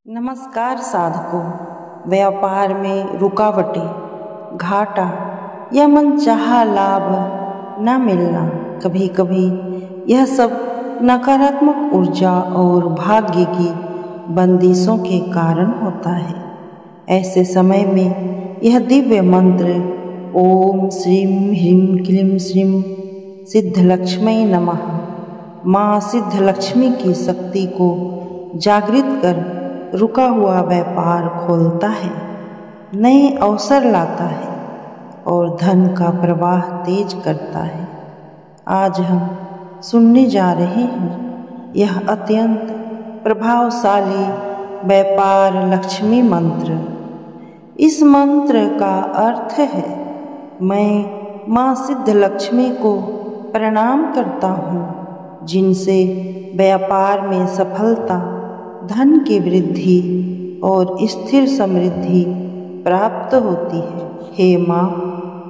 नमस्कार साधकों। व्यापार में रुकावटें, घाटा या मनचाहा लाभ न मिलना, कभी कभी यह सब नकारात्मक ऊर्जा और भाग्य की बंदिशों के कारण होता है। ऐसे समय में यह दिव्य मंत्र ओम श्रीं ह्रीं क्लीं श्रीं सिद्धलक्ष्मी नमः माँ सिद्धलक्ष्मी की शक्ति को जागृत कर रुका हुआ व्यापार खोलता है, नए अवसर लाता है और धन का प्रवाह तेज करता है। आज हम सुनने जा रहे हैं यह अत्यंत प्रभावशाली व्यापार लक्ष्मी मंत्र। इस मंत्र का अर्थ है, मैं माँ सिद्धलक्ष्मी को प्रणाम करता हूँ जिनसे व्यापार में सफलता, धन की वृद्धि और स्थिर समृद्धि प्राप्त होती है। हे माँ,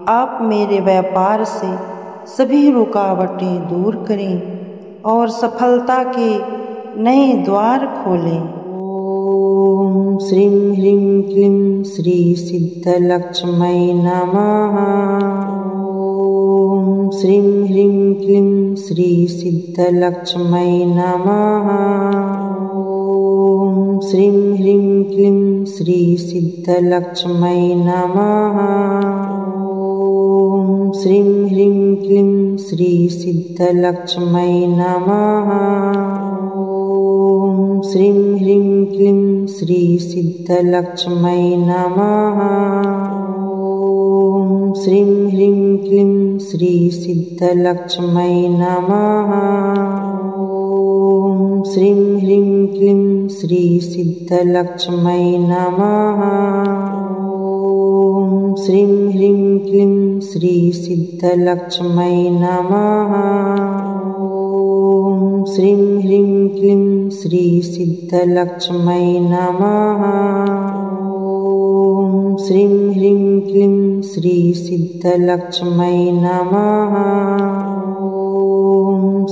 आप मेरे व्यापार से सभी रुकावटें दूर करें और सफलता के नए द्वार खोलें। ओम श्रीं ह्रीं क्लीं श्री सिद्धलक्ष्मी नमः। ओम श्रीं ह्रीं क्लीं श्री सिद्धलक्ष्मी नमः। ओम श्रीं ह्रीं क्लीं श्री सिद्धलक्ष्मी नमः। ओम श्रीं ह्रीं क्लीं श्री सिद्धलक्ष्मी नमः। ओम श्रीं ह्रीं क्लीं श्री सिद्धलक्ष्मी नमः। ओम श्रीं ह्रीं क्लीं श्री सिद्धलक्ष्मी नमः। ओम श्रीं ह्रीं क्लीं श्री सिद्धलक्ष्मी नमः। ओम श्रीं ह्रीं क्लीं श्री सिद्धलक्ष्मी नमः। ओम श्रीं ह्रीं क्लीं श्री सिद्धलक्ष्मी नमः। ओम श्रीं ह्रीं क्लीं श्री सिद्धलक्ष्मी नमः। ओम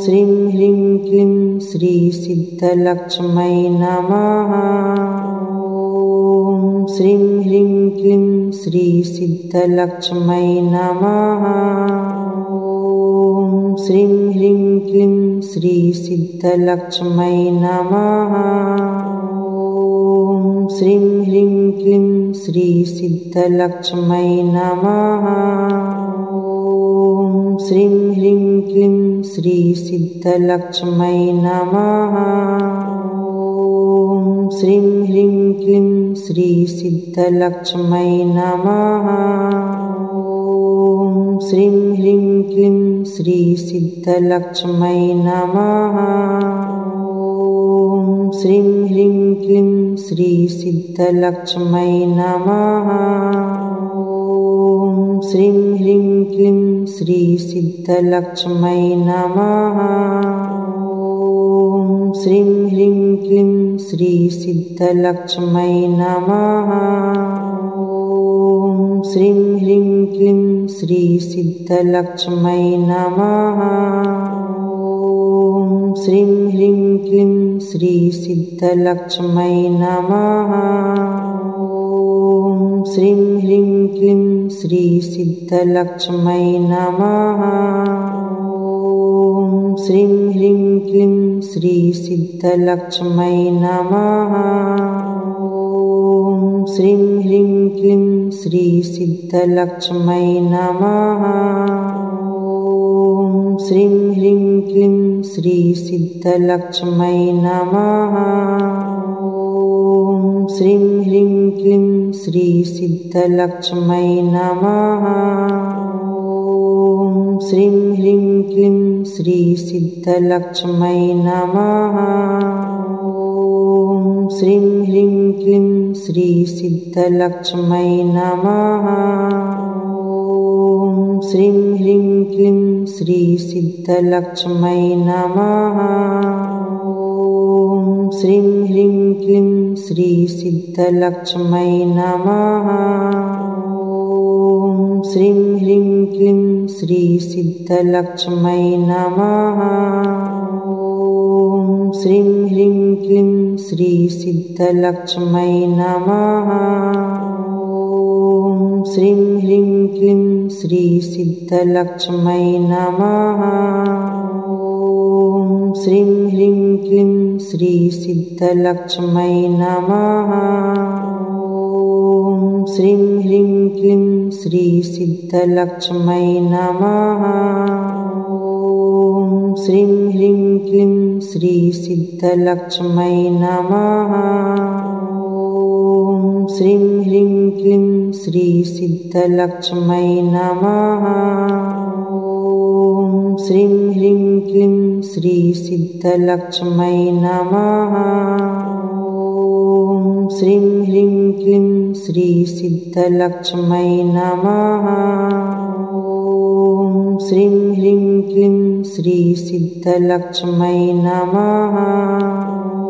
श्रीं ह्रीं क्लीं श्री सिद्धलक्ष्मी नमः। ओम श्रीं ह्रीं क्लीं श्री सिद्धलक्ष्मी नमः। ओम श्रीं ह्रीं क्लीं श्री सिद्धलक्ष्मी नमः। ओम श्रीं ह्रीं क्लीं श्री सिद्धलक्ष्मी नमः। ओम श्रीं ह्रीं क्लीं श्री सिद्धलक्ष्मी नमः। ओम श्रीं ह्रीं क्लीं श्री सिद्धलक्ष्मी नमः। ओम श्रीं ह्रीं क्लीं श्री सिद्धलक्ष्मी नमः। ओम श्रीं ह्रीं क्लीं श्री सिद्धलक्ष्मी नमः। ओम श्रीं ह्रीं क्लीं श्री सिद्धलक्ष्मी नमः। ओम श्रीं ह्रीं क्लीं श्री सिद्धलक्ष्मी नमः। ओम श्रीं ह्रीं क्लीं श्री सिद्धलक्ष्मी नमः। ओम श्रीं ह्रीं क्लीं श्री सिद्धलक्ष्मी नमः। ओम श्रीं ह्रीं क्लीं श्री सिद्धलक्ष्मी नमः। ओम श्रीं ह्रीं क्लीं श्री सिद्धलक्ष्मी नमः। ओम श्रीं ह्रीं क्लीं श्री सिद्धलक्ष्मी नमः। ओम श्रीं ह्रीं क्लीं श्री सिद्धलक्ष्मी नमः। ओम श्रीं ह्रीं क्लीं श्री सिद्धलक्ष्मी नमः। ओम श्रीं ह्रीं क्लीं श्री सिद्धलक्ष्मी नमः। ओम श्रीं ह्रीं क्लीं श्री सिद्धलक्ष्मी नमः। ओम श्रीं ह्रीं क्लीं श्री सिद्धलक्ष्मी नमः। ओम श्रीं ह्रीं क्लीं श्री सिद्धलक्ष्मी नमः। ओम श्रीं ह्रीं क्लीं श्री सिद्धलक्ष्मी नमः। ओम श्रीं ह्रीं क्लीं श्री सिद्धलक्ष्मै नमः। ॐ श्रीं ह्रीं क्लीं श्री सिद्धलक्ष्मै नमः। ॐ श्रीं ह्रीं क्लीं श्री सिद्धलक्ष्मै नमः। ॐ श्रीं ह्रीं क्लीं श्री सिद्धलक्ष्मै नमः। ॐ श्रीं ह्रीं क्लीं श्री सिद्धलक्ष्मै नमः। ॐ श्रीं ह्रीं क्लीं श्री सिद्धलक्ष्मै नमः। ॐ श्रीं ह्रीं क्लीं श्री सिद्धलक्ष्मै नमः। ॐ श्रीं ह्रीं क्लीं श्री सिद्धलक्ष्मै नमः।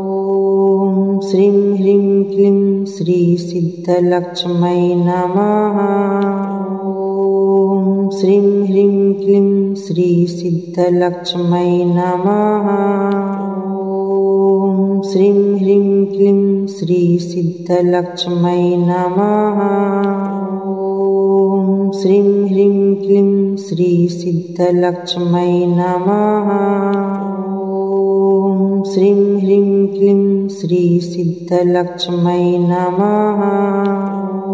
ॐ श्रीं ह्रीं क्लीं श्री सिद्धलक्ष्मै नमः। ॐ श्रीं ह्रीं क्लीं श्री सिद्धलक्ष्मै नमः। ॐ श्रीं ह्रीं क्लीं श्री सिद्धलक्ष्मै नमः। ॐ श्रीं ह्रीं क्लीं श्री सिद्धलक्ष्मै नमः। ॐ श्रीं ह्रीं क्लीं श्री सिद्धलक्ष्मै नमः।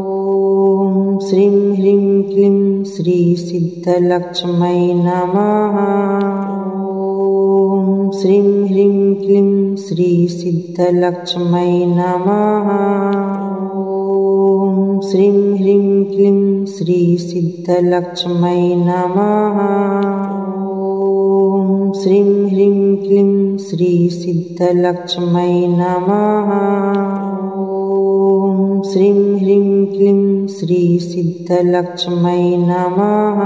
ॐ श्रीं ह्रीं क्लीं श्री सिद्धलक्ष्मै नमः। ॐ श्रीं ह्रीं क्लीं श्री सिद्धलक्ष्मै नमः। ॐ श्रीं ह्रीं क्लीं श्री सिद्धलक्ष्मै नमः। ॐ श्रीं ह्रीं क्लीं श्री सिद्धलक्ष्मै नमः। ॐ श्रीं ह्रीं क्लीं श्री सिद्धलक्ष्मै नमः।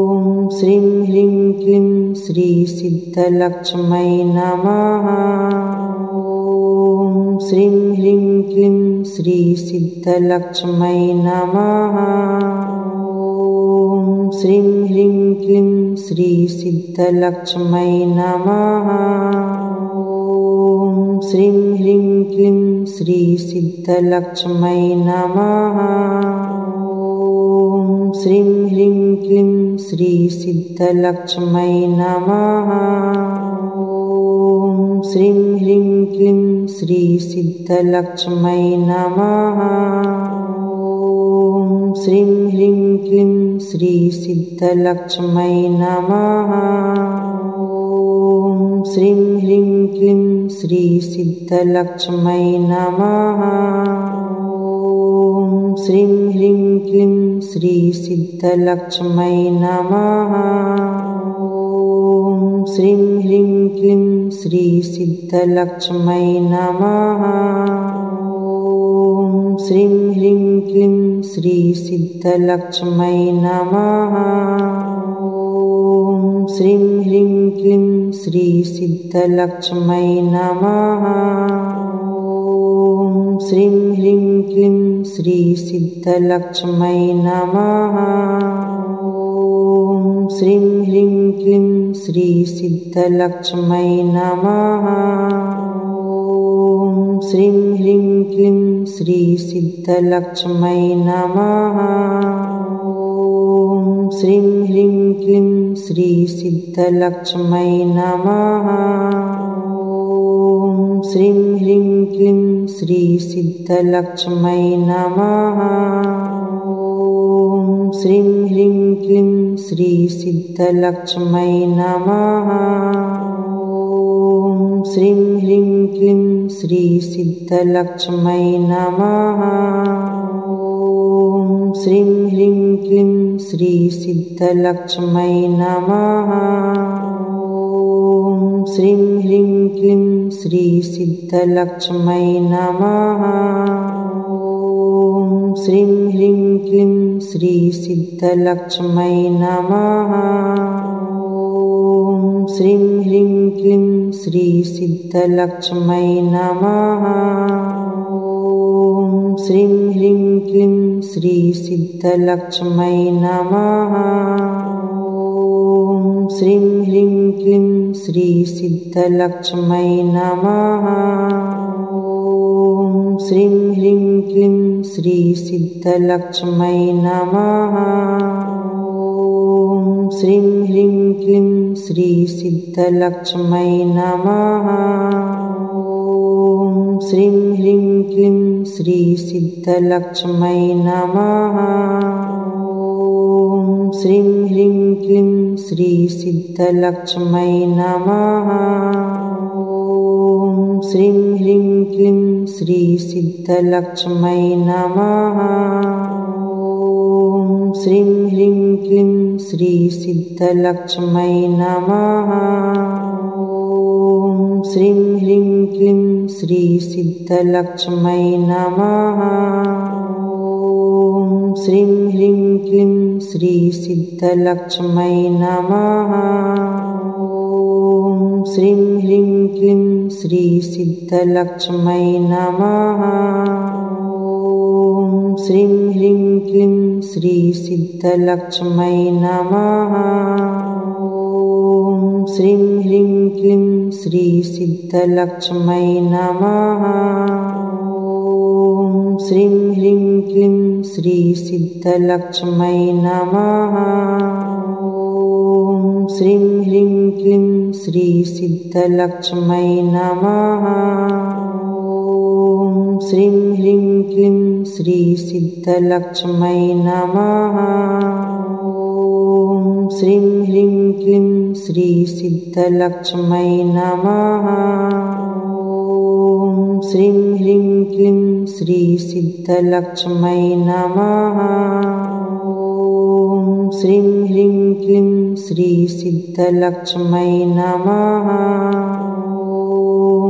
ॐ श्रीं ह्रीं क्लीं श्री सिद्धलक्ष्मै नमः। ॐ श्रीं ह्रीं क्लीं श्री सिद्धलक्ष्मै नमः। ॐ श्रीं ह्रीं क्लीं श्री सिद्धलक्ष्मै नमः। ॐ श्रीं ह्रीं क्लीं श्री सिद्धलक्ष्मै नमः। ॐ श्रीं ह्रीं क्लीं श्री सिद्धलक्ष्मै नमः। ॐ श्रीं ह्रीं क्लीं श्री सिद्धलक्ष्मै नमः। ॐ श्रीं ह्रीं क्लीं श्री सिद्धलक्ष्मै नमः। ॐ श्रीं ह्रीं क्लीं श्री सिद्धलक्ष्मै नमः। ॐ श्रीं ह्रीं क्लीं श्री सिद्धलक्ष्मै नमः। ॐ श्रीं ह्रीं क्लीं श्री सिद्धलक्ष्मै नमः। ॐ श्रीं ह्रीं क्लीं श्री सिद्धलक्ष्मै नमः। ॐ श्रीं ह्रीं क्लीं श्री सिद्धलक्ष्मै नमः। ॐ श्रीं ह्रीं क्लीं श्री सिद्धलक्ष्मै नमः। ॐ श्रीं ह्रीं क्लीं श्री सिद्धलक्ष्मै नमः। ॐ श्रीं ह्रीं क्लीं श्री सिद्धलक्ष्मै नमः। ॐ श्रीं ह्रीं क्लीं श्री सिद्धलक्ष्मै नमः। ॐ श्रीं ह्रीं क्लीं श्री सिद्धलक्ष्मै नमः। ॐ श्रीं ह्रीं क्लीं श्री सिद्धलक्ष्मै नमः। ॐ श्रीं ह्रीं क्लीं श्री सिद्धलक्ष्मै नमः। ॐ श्रीं ह्रीं क्लीं श्री सिद्धलक्ष्मै नमः। ॐ श्रीं ह्रीं क्लीं श्री सिद्धलक्ष्मै नमः। ॐ श्रीं ह्रीं क्लीं श्री सिद्धलक्ष्मै नमः। ॐ श्रीं ह्रीं क्लीं श्री सिद्धलक्ष्मै नमः। ॐ श्रीं ह्रीं क्लीं श्री सिद्धलक्ष्मै नमः। ॐ श्रीं ह्रीं क्लीं श्री सिद्धलक्ष्मै नमः। ॐ श्रीं ह्रीं क्लीं श्री सिद्धलक्ष्मै नमः। ॐ श्रीं ह्रीं क्लीं श्री सिद्धलक्ष्मै नमः। ॐ श्रीं ह्रीं क्लीं श्री सिद्धलक्ष्मै नमः। ॐ श्रीं ह्रीं क्लीं श्री सिद्धलक्ष्मै नमः। ॐ श्रीं ह्रीं क्लीं श्री सिद्धलक्ष्मै नमः। ॐ श्रीं ह्रीं क्लीं श्री सिद्धलक्ष्मै नमः। ॐ श्रीं ह्रीं क्लीं श्री सिद्धलक्ष्मै नमः। ॐ श्रीं ह्रीं क्लीं श्री सिद्धलक्ष्मै नमः। ॐ श्रीं ह्रीं क्लीं श्री सिद्धलक्ष्मै नमः। ॐ श्रीं ह्रीं क्लीं श्री सिद्धलक्ष्मै नमः। ॐ श्रीं ह्रीं क्लीं श्री सिद्धलक्ष्मै नमः। ॐ श्रीं ह्रीं क्लीं श्री सिद्धलक्ष्मै नमः। ॐ श्रीं ह्रीं क्लीं श्री सिद्धलक्ष्मै नमः। ॐ श्रीं ह्रीं क्लीं श्री सिद्धलक्ष्मै नमः। ॐ श्रीं ह्रीं क्लीं श्री सिद्धलक्ष्मै नमः। ॐ श्रीं ह्रीं क्लीं श्री सिद्धलक्ष्मै नमः। ॐ श्रीं ह्रीं क्लीं श्री सिद्धलक्ष्मै नमः।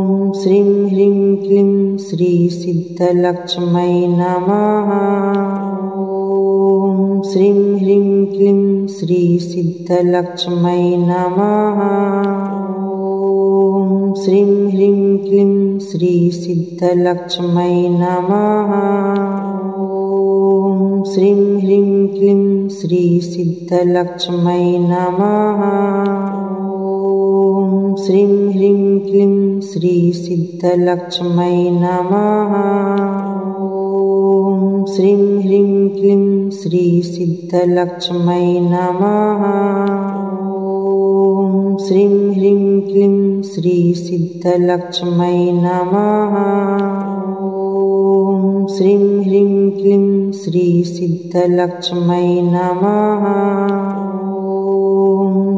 ॐ श्रीं ह्रीं क्लीं श्री सिद्धलक्ष्मै नमः। ॐ श्रीं ह्रीं क्लीं श्री सिद्धलक्ष्मै नमः। ॐ श्रीं ह्रीं क्लीं श्री सिद्धलक्ष्मै नमः। ॐ श्रीं ह्रीं क्लीं श्री सिद्धलक्ष्मै नमः। ॐ श्रीं ह्रीं क्लीं श्री सिद्धलक्ष्मै नमः। ॐ श्रीं ह्रीं क्लीं श्री सिद्धलक्ष्मै नमः। ॐ श्रीं ह्रीं क्लीं श्री सिद्धलक्ष्मै नमः। ॐ श्रीं ह्रीं क्लीं श्री सिद्धलक्ष्मै नमः। ॐ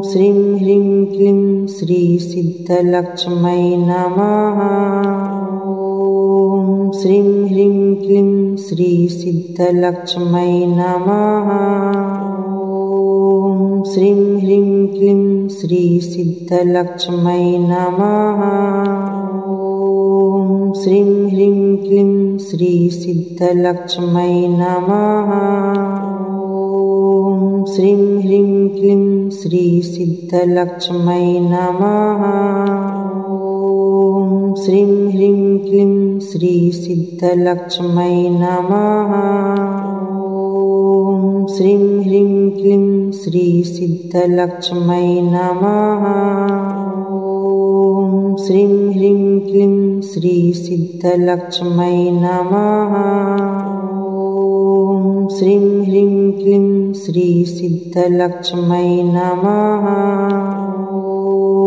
श्रीं ह्रीं क्लीं श्री सिद्धलक्ष्मै नमः। ॐ श्रीं ह्रीं क्लीं श्री सिद्धलक्ष्मै नमः। ॐ श्रीं ह्रीं क्लीं श्री सिद्धलक्ष्मै नमः। ॐ श्रीं ह्रीं क्लीं श्री सिद्धलक्ष्मै नमः। ॐ श्रीं ह्रीं क्लीं श्री सिद्धलक्ष्मै नमः। ॐ श्रीं ह्रीं क्लीं श्री सिद्धलक्ष्मै नमः। ॐ श्रीं ह्रीं क्लीं श्री सिद्धलक्ष्मै नमः। ॐ श्रीं ह्रीं क्लीं श्री सिद्धलक्ष्मै नमः। ॐ श्रीं ह्रीं क्लीं श्री सिद्धलक्ष्मै नमः। ॐ श्रीं ह्रीं क्लीं श्री सिद्धलक्ष्मै नमः।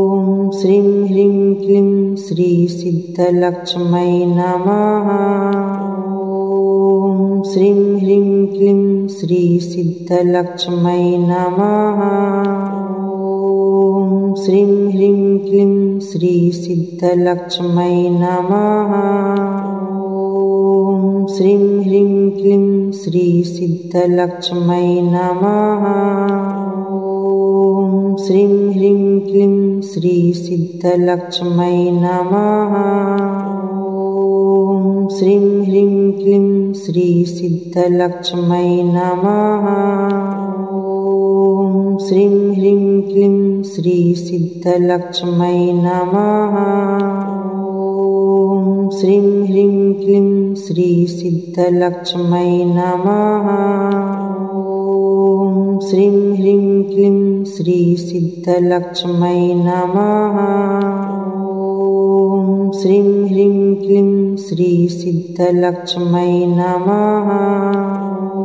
ॐ श्रीं ह्रीं क्लीं श्री सिद्धलक्ष्मै नमः। ॐ श्रीं ह्रीं क्लीं श्री सिद्धलक्ष्मै नमः। ॐ श्रीं ह्रीं क्लीं श्री सिद्धलक्ष्मै नमः। ॐ श्रीं ह्रीं क्लीं श्री सिद्धलक्ष्मै नमः। ॐ श्रीं ह्रीं क्लीं श्री सिद्धलक्ष्मै नमः। ॐ श्रीं ह्रीं क्लीं श्री सिद्धलक्ष्मै नमः। ॐ श्रीं ह्रीं क्लीं श्री सिद्धलक्ष्मै नमः। ॐ श्रीं ह्रीं क्लीं श्री सिद्धलक्ष्मै नमः। ॐ श्रीं ह्रीं क्लीं श्री सिद्धलक्ष्मै नमः। ॐ श्रीं ह्रीं क्लीं श्री सिद्धलक्ष्मै नमः। ॐ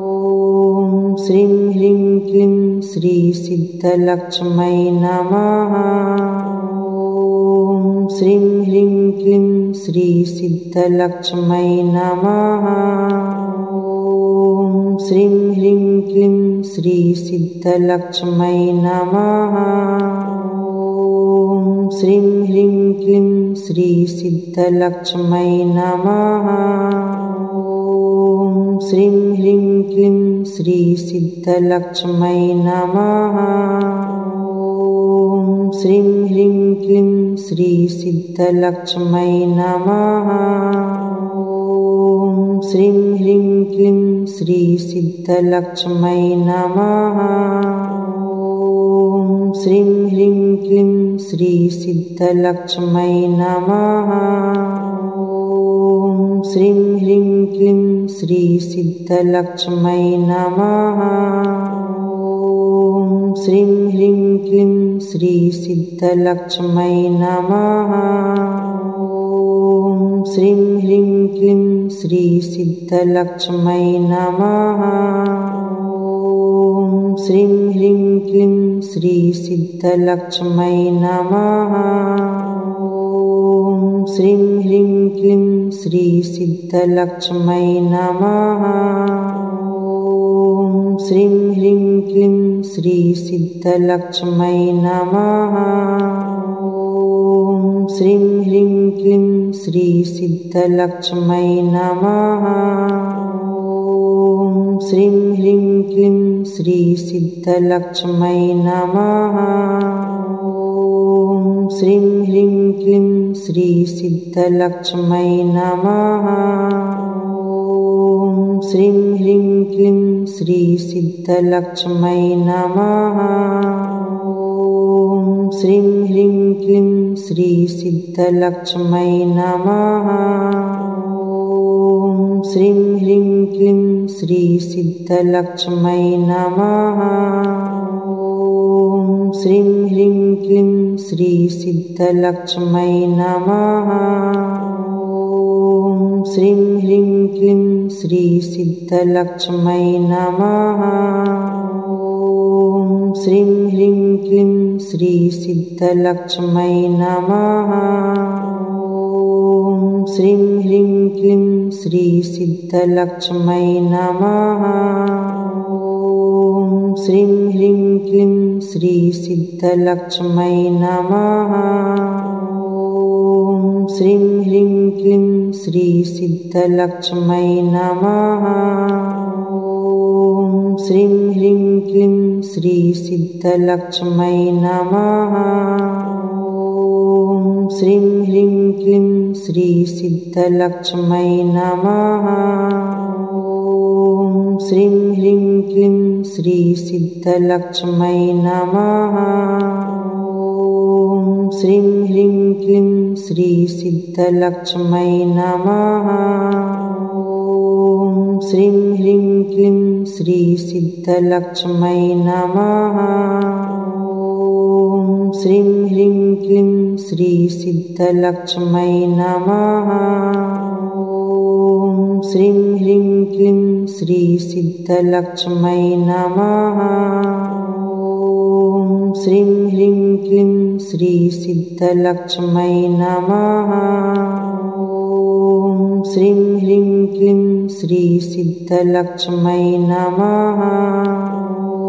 श्रीं ह्रीं क्लीं श्री सिद्धलक्ष्मै नमः। ॐ श्रीं ह्रीं क्लीं श्री सिद्धलक्ष्मै नमः। ॐ श्रीं ह्रीं क्लीं श्री सिद्धलक्ष्मै नमः। ॐ श्रीं ह्रीं क्लीं श्री सिद्धलक्ष्मै नमः। ॐ श्रीं ह्रीं क्लीं श्री सिद्धलक्ष्मै नमः। ॐ श्रीं ह्रीं क्लीं श्री सिद्धलक्ष्मै नमः। ॐ श्रीं ह्रीं क्लीं श्री सिद्धलक्ष्मै नमः। ॐ श्रीं ह्रीं क्लीं श्री सिद्धलक्ष्मै नमः। ॐ श्रीं ह्रीं क्लीं श्री सिद्धलक्ष्मै नमः। ॐ श्रीं ह्रीं क्लीं श्री सिद्धलक्ष्मै नमः। ॐ श्रीं ह्रीं क्लीं श्री सिद्धलक्ष्मै नमः। ॐ श्रीं ह्रीं क्लीं श्री सिद्धलक्ष्मै नमः। ॐ श्रीं ह्रीं क्लीं श्री सिद्धलक्ष्मै नमः। ॐ श्रीं ह्रीं क्लीं श्री सिद्धलक्ष्मै नमः। ॐ श्रीं ह्रीं क्लीं श्री सिद्धलक्ष्मै नमः। ॐ श्रीं ह्रीं क्लीं श्री सिद्धलक्ष्मै नमः। ॐ श्रीं ह्रीं क्लीं श्री सिद्धलक्ष्मै नमः। ॐ श्रीं ह्रीं क्लीं श्री सिद्धलक्ष्मै नमः। ॐ श्रीं ह्रीं क्लीं श्री सिद्धलक्ष्मै नमः। ॐ श्रीं ह्रीं क्लीं श्री सिद्धलक्ष्मै नमः। ॐ श्रीं ह्रीं क्लीं श्री सिद्धलक्ष्मै नमः। ॐ श्रीं ह्रीं क्लीं श्री सिद्धलक्ष्मै नमः। ॐ श्रीं ह्रीं क्लीं श्री सिद्धलक्ष्मै नमः। ॐ श्रीं ह्रीं क्लीं श्री सिद्धलक्ष्मै नमः। ॐ श्रीं ह्रीं क्लीं श्री सिद्धलक्ष्मै नमः। ॐ श्रीं ह्रीं क्लीं श्री सिद्धलक्ष्मै नमः। ॐ श्रीं ह्रीं क्लीं श्री सिद्धलक्ष्मै नमः। ॐ श्रीं ह्रीं क्लीं श्री सिद्धलक्ष्मै नमः। ॐ श्रीं ह्रीं क्लीं श्री सिद्धलक्ष्मै नमः। ॐ श्रीं ह्रीं क्लीं श्री सिद्धलक्ष्मै नमः। ॐ श्रीं ह्रीं क्लीं श्री सिद्धलक्ष्मै नमः। ॐ श्रीं ह्रीं क्लीं श्री सिद्धलक्ष्मै नमः। ॐ श्रीं ह्रीं क्लीं श्री सिद्धलक्ष्मै नमः। ॐ श्रीं ह्रीं क्लीं श्री सिद्धलक्ष्मै नमः। ॐ श्रीं ह्रीं क्लीं श्री सिद्धलक्ष्मै नमः। ॐ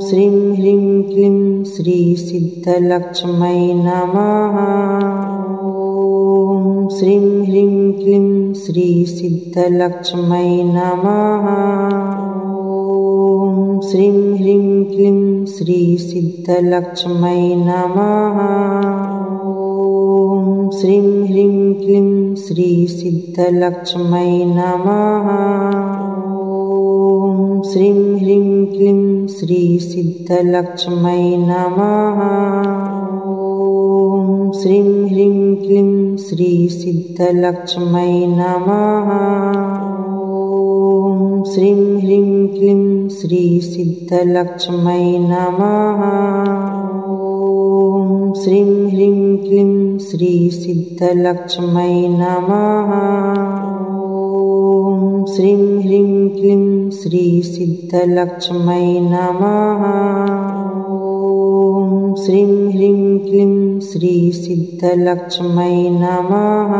श्रीं ह्रीं क्लीं श्री सिद्धलक्ष्मै नमः। ॐ श्रीं ह्रीं क्लीं श्री सिद्धलक्ष्मै नमः। ॐ श्रीं ह्रीं क्लीं श्री सिद्धलक्ष्मै नमः। ॐ श्रीं ह्रीं क्लीं श्री सिद्धलक्ष्मै नमः। ॐ श्रीं ह्रीं क्लीं श्री सिद्धलक्ष्मै नमः। ॐ श्रीं ह्रीं क्लीं श्री सिद्धलक्ष्मै नमः। ॐ श्रीं ह्रीं क्लीं श्री सिद्धलक्ष्मै नमः। ॐ श्रीं ह्रीं क्लीं श्री सिद्धलक्ष्मै नमः। ॐ श्रीं ह्रीं क्लीं श्री सिद्धलक्ष्मै नमः। ॐ श्रीं ह्रीं क्लीं श्री सिद्धलक्ष्मै नमः।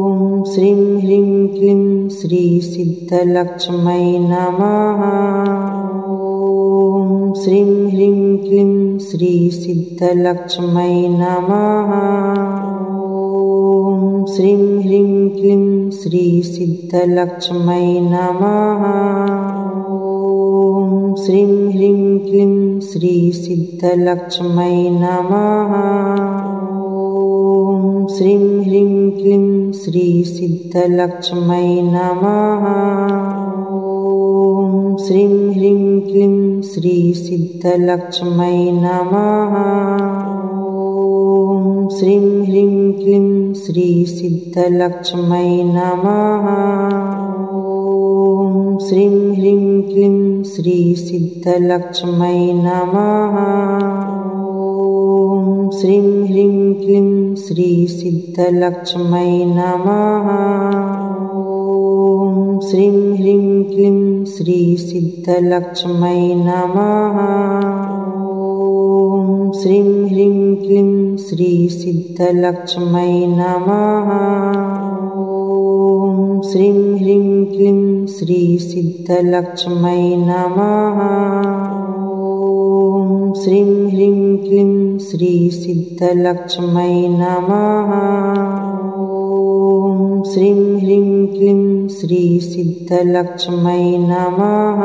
ॐ श्रीं ह्रीं क्लीं श्री सिद्धलक्ष्मै नमः। ॐ श्रीं ह्रीं क्लीं श्री सिद्धलक्ष्मै नमः। ॐ श्रीं ह्रीं क्लीं श्री सिद्धलक्ष्मै नमः। ॐ श्रीं ह्रीं क्लीं श्री सिद्धलक्ष्मै नमः। ॐ श्रीं ह्रीं क्लीं श्री सिद्धलक्ष्मै नमः। ॐ श्रीं ह्रीं क्लीं श्री सिद्धलक्ष्मै नमः। ॐ श्रीं ह्रीं क्लीं श्री सिद्धलक्ष्मै नमः। ॐ श्रीं ह्रीं क्लीं श्री सिद्धलक्ष्मै नमः। ॐ श्रीं ह्रीं क्लीं श्री सिद्धलक्ष्मै नमः। ॐ श्रीं ह्रीं क्लीं श्री सिद्धलक्ष्मै नमः। ॐ श्रीं ह्रीं क्लीं श्री सिद्धलक्ष्मै नमः। ॐ श्रीं ह्रीं क्लीं श्री सिद्धलक्ष्मै नमः। ॐ श्रीं ह्रीं क्लीं श्री सिद्धलक्ष्मै नमः।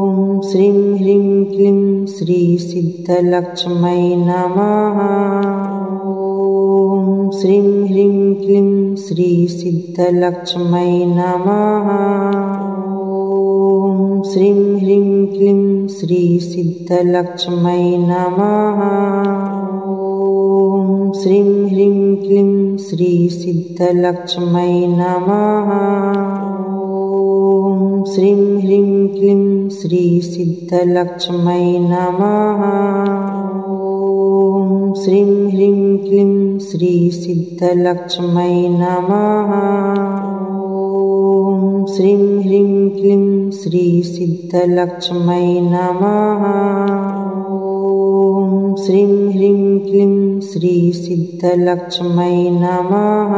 ॐ श्रीं ह्रीं क्लीं श्री सिद्धलक्ष्मै नमः। ॐ श्रीं ह्रीं क्लीं श्री सिद्धलक्ष्मै नमः। ॐ श्रीं ह्रीं क्लीं श्री सिद्धलक्ष्मै नमः। ॐ श्रीं ह्रीं क्लीं श्री सिद्धलक्ष्मै नमः। ॐ श्रीं ह्रीं क्लीं श्री सिद्धलक्ष्मै नमः। ॐ श्रीं ह्रीं क्लीं श्री सिद्धलक्ष्मै नमः। ॐ श्रीं ह्रीं क्लीं श्री सिद्धलक्ष्मै नमः। ॐ श्रीं ह्रीं क्लीं श्री सिद्धलक्ष्मै नमः।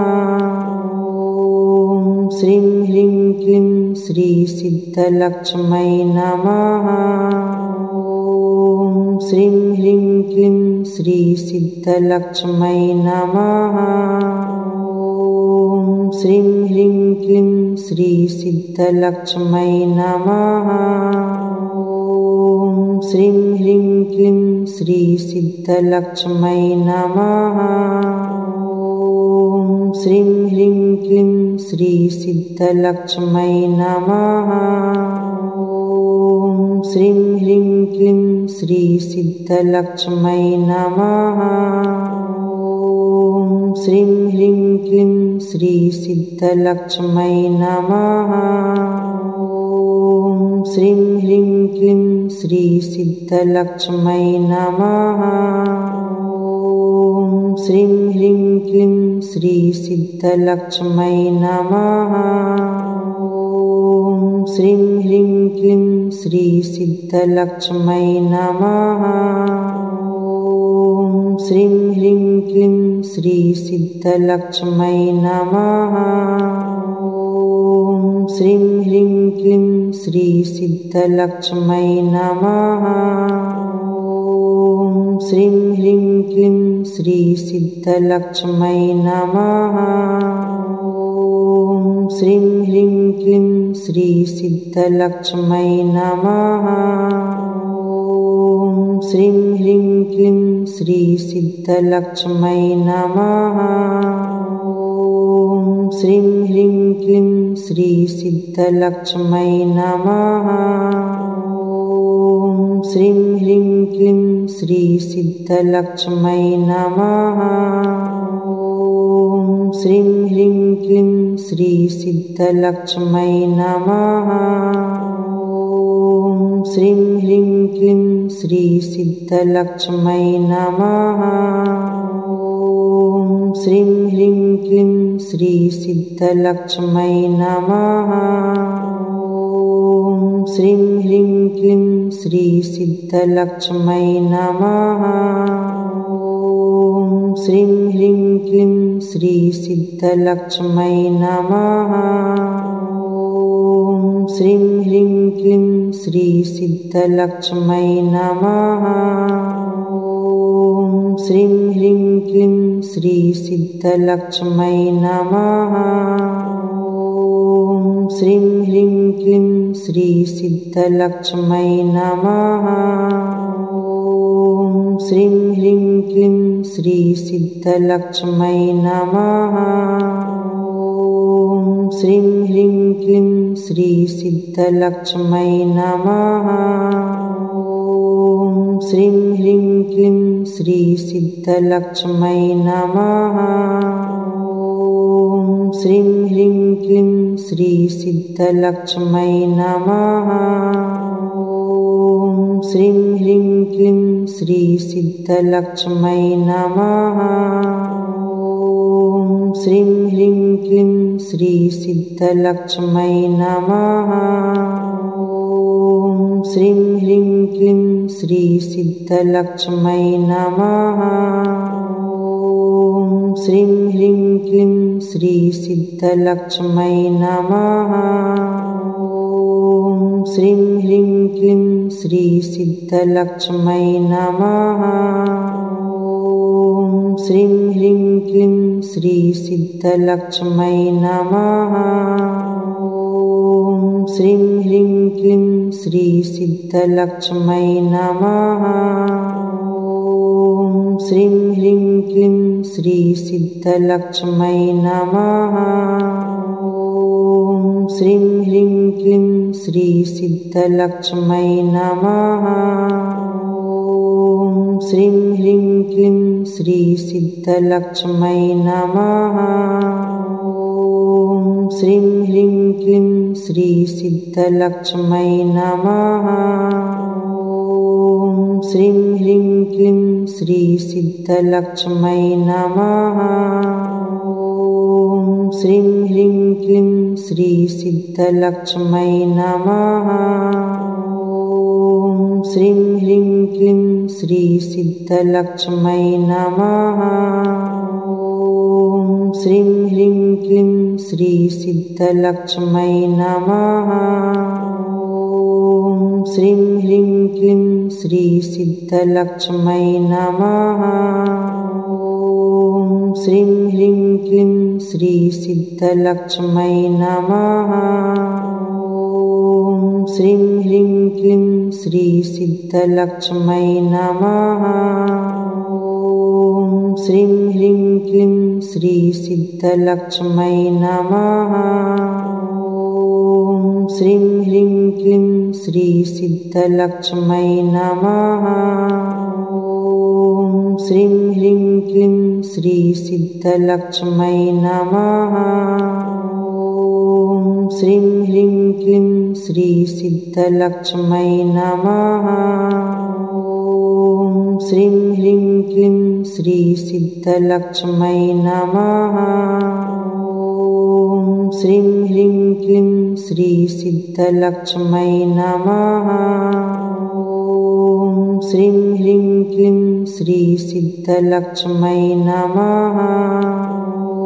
ॐ श्रीं ह्रीं क्लीं श्री सिद्धलक्ष्मै नमः। ॐ श्रीं ह्रीं क्लीं श्री सिद्धलक्ष्मै नमः। ॐ श्रीं ह्रीं क्लीं श्री सिद्धलक्ष्मै नमः। ॐ श्रीं ह्रीं क्लीं श्री सिद्धलक्ष्मै नमः। ॐ श्रीं ह्रीं क्लीं श्री सिद्धलक्ष्मै नमः। ॐ श्रीं ह्रीं क्लीं श्री सिद्धलक्ष्मै नमः। ॐ श्रीं ह्रीं क्लीं श्री सिद्धलक्ष्मै नमः। ॐ श्रीं ह्रीं क्लीं श्री सिद्धलक्ष्मै नमः। ॐ श्रीं ह्रीं क्लीं श्री सिद्धलक्ष्मै नमः। ॐ श्रीं ह्रीं क्लीं श्री सिद्धलक्ष्मै नमः। ॐ श्रीं ह्रीं क्लीं श्री सिद्धलक्ष्मै नमः। ॐ श्रीं ह्रीं क्लीं श्री सिद्धलक्ष्मै नमः। ॐ श्रीं ह्रीं क्लीं श्री सिद्धलक्ष्मै नमः। ॐ श्रीं ह्रीं क्लीं श्री सिद्धलक्ष्मै नमः। ॐ श्रीं ह्रीं क्लीं श्री सिद्धलक्ष्मै नमः। ॐ श्रीं ह्रीं क्लीं श्री सिद्धलक्ष्मै नमः। ॐ श्रीं ह्रीं क्लीं श्री सिद्धलक्ष्मै नमः। ॐ श्रीं ह्रीं क्लीं श्री सिद्धलक्ष्मै नमः। ॐ श्रीं ह्रीं क्लीं श्री सिद्धलक्ष्मै नमः। ॐ श्रीं ह्रीं क्लीं श्री सिद्धलक्ष्मै नमः। ॐ श्रीं ह्रीं क्लीं श्री सिद्धलक्ष्मै नमः। ॐ श्रीं ह्रीं क्लीं श्री सिद्धलक्ष्मै नमः। ॐ श्रीं ह्रीं क्लीं श्री सिद्धलक्ष्मै नमः। ॐ श्रीं ह्रीं क्लीं श्री सिद्धलक्ष्मै नमः। ॐ श्रीं ह्रीं क्लीं श्री सिद्धलक्ष्मै नमः। ॐ श्रीं ह्रीं क्लीं श्री सिद्धलक्ष्मै नमः। ॐ श्रीं ह्रीं क्लीं श्री सिद्धलक्ष्मै नमः। ॐ श्रीं ह्रीं क्लीं श्री सिद्धलक्ष्मै नमः। ॐ श्रीं ह्रीं क्लीं श्री सिद्धलक्ष्मै नमः। ॐ श्रीं ह्रीं क्लीं श्री सिद्धलक्ष्मै नमः। ॐ श्रीं ह्रीं क्लीं श्री सिद्धलक्ष्मै नमः। ॐ श्रीं ह्रीं क्लीं श्री सिद्धलक्ष्मै नमः। ॐ श्रीं ह्रीं क्लीं श्री सिद्धलक्ष्मै नमः। ॐ श्रीं ह्रीं क्लीं श्री सिद्धलक्ष्मै नमः। ॐ श्रीं ह्रीं क्लीं श्री सिद्धलक्ष्मै नमः। ॐ श्रीं ह्रीं क्लीं श्री सिद्धलक्ष्मै नमः। ॐ श्रीं ह्रीं क्लीं श्री सिद्धलक्ष्मै नमः। ॐ श्रीं ह्रीं क्लीं श्री सिद्धलक्ष्मै नमः। ॐ श्रीं ह्रीं क्लीं श्री सिद्धलक्ष्मै नमः। ॐ श्रीं ह्रीं क्लीं श्री सिद्धलक्ष्मै नमः। ॐ श्रीं ह्रीं क्लीं श्री सिद्धलक्ष्मै नमः। ॐ श्रीं ह्रीं क्लीं श्री सिद्धलक्ष्मै नमः। ॐ श्रीं ह्रीं क्लीं श्री सिद्धलक्ष्मै नमः। ॐ श्रीं ह्रीं क्लीं श्री सिद्धलक्ष्मै नमः। ॐ श्रीं ह्रीं क्लीं श्री सिद्धलक्ष्मै नमः। ॐ श्रीं ह्रीं क्लीं श्री सिद्धलक्ष्मै नमः। ॐ श्रीं ह्रीं क्लीं श्री सिद्धलक्ष्मै नमः। ॐ श्रीं ह्रीं क्लीं श्री सिद्धलक्ष्मै नमः। ॐ श्रीं ह्रीं क्लीं श्री सिद्धलक्ष्मै नमः। ॐ श्रीं ह्रीं क्लीं श्री सिद्धलक्ष्मै नमः। ॐ श्रीं ह्रीं क्लीं श्री सिद्धलक्ष्मै नमः। ॐ श्रीं ह्रीं क्लीं श्री सिद्धलक्ष्मै नमः। ॐ श्रीं ह्रीं क्लीं श्री सिद्धलक्ष्मै नमः। ॐ श्रीं ह्रीं क्लीं श्री सिद्धलक्ष्मै नमः। ॐ श्रीं ह्रीं क्लीं श्री सिद्धलक्ष्मै नमः। ॐ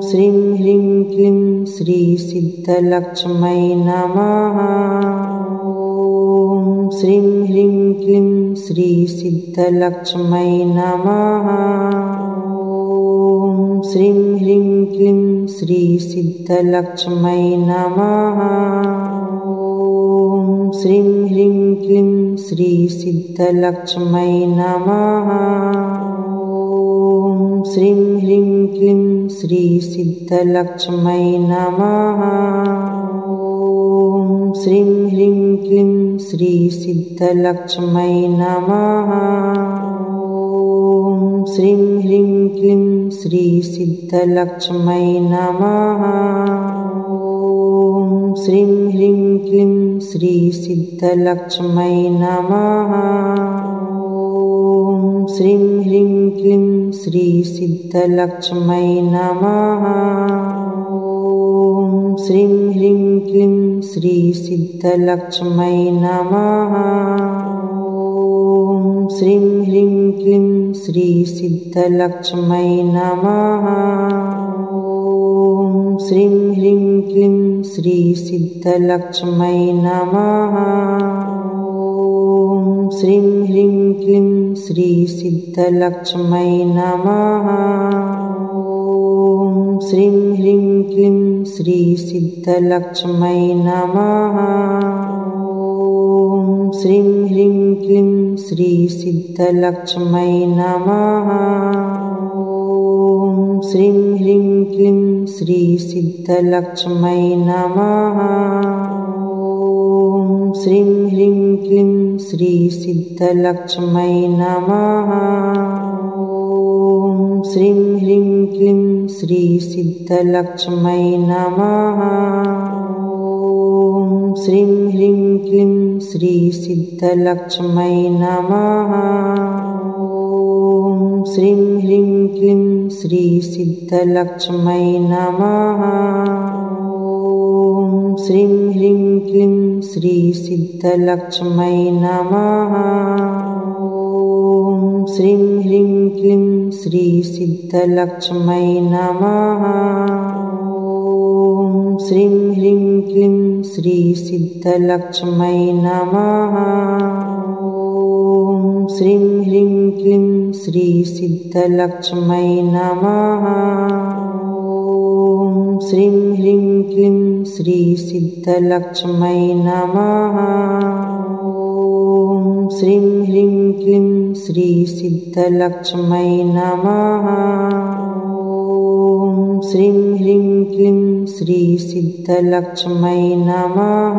श्रीं ह्रीं क्लीं श्री सिद्धलक्ष्मै नमः। ॐ श्रीं ह्रीं क्लीं श्री सिद्धलक्ष्मै नमः। ॐ श्रीं ह्रीं क्लीं श्री सिद्धलक्ष्मै नमः। ॐ श्रीं ह्रीं क्लीं श्री सिद्धलक्ष्मै नमः। ॐ श्रीं ह्रीं क्लीं श्री सिद्धलक्ष्मै नमः। ॐ श्रीं ह्रीं क्लीं श्री सिद्धलक्ष्मै नमः। ॐ श्रीं ह्रीं क्लीं श्री सिद्धलक्ष्मै नमः। ॐ श्रीं ह्रीं क्लीं श्री सिद्धलक्ष्मै नमः। ॐ श्रीं ह्रीं क्लीं श्री सिद्धलक्ष्मै नमः। ॐ श्रीं ह्रीं क्लीं श्री सिद्धलक्ष्मै नमः। ॐ श्रीं ह्रीं क्लीं श्री सिद्धलक्ष्मै नमः। ॐ श्रीं ह्रीं क्लीं श्री सिद्धलक्ष्मै नमः। ॐ श्रीं ह्रीं क्लीं श्री सिद्धलक्ष्मै नमः। ॐ श्रीं ह्रीं क्लीं श्री सिद्धलक्ष्मै नमः। ॐ श्रीं ह्रीं क्लीं श्री सिद्धलक्ष्मै नमः। ॐ श्रीं ह्रीं क्लीं श्री सिद्धलक्ष्मै नमः। ॐ श्रीं ह्रीं क्लीं श्री सिद्धलक्ष्मै नमः। ॐ श्रीं ह्रीं क्लीं श्री सिद्धलक्ष्मै नमः। ॐ श्रीं ह्रीं क्लीं श्री सिद्धलक्ष्मै नमः। ॐ श्रीं ह्रीं क्लीं श्री सिद्धलक्ष्मै नमः। ॐ श्रीं ह्रीं क्लीं श्री सिद्धलक्ष्मै नमः। ॐ श्रीं ह्रीं क्लीं श्री सिद्धलक्ष्मै नमः। ॐ श्रीं ह्रीं क्लीं श्री सिद्धलक्ष्मै नमः। ॐ श्रीं ह्रीं क्लीं श्री सिद्धलक्ष्मै नमः। ॐ श्रीं ह्रीं क्लीं श्री सिद्धलक्ष्मै नमः। ॐ श्रीं ह्रीं क्लीं श्री सिद्धलक्ष्मै नमः।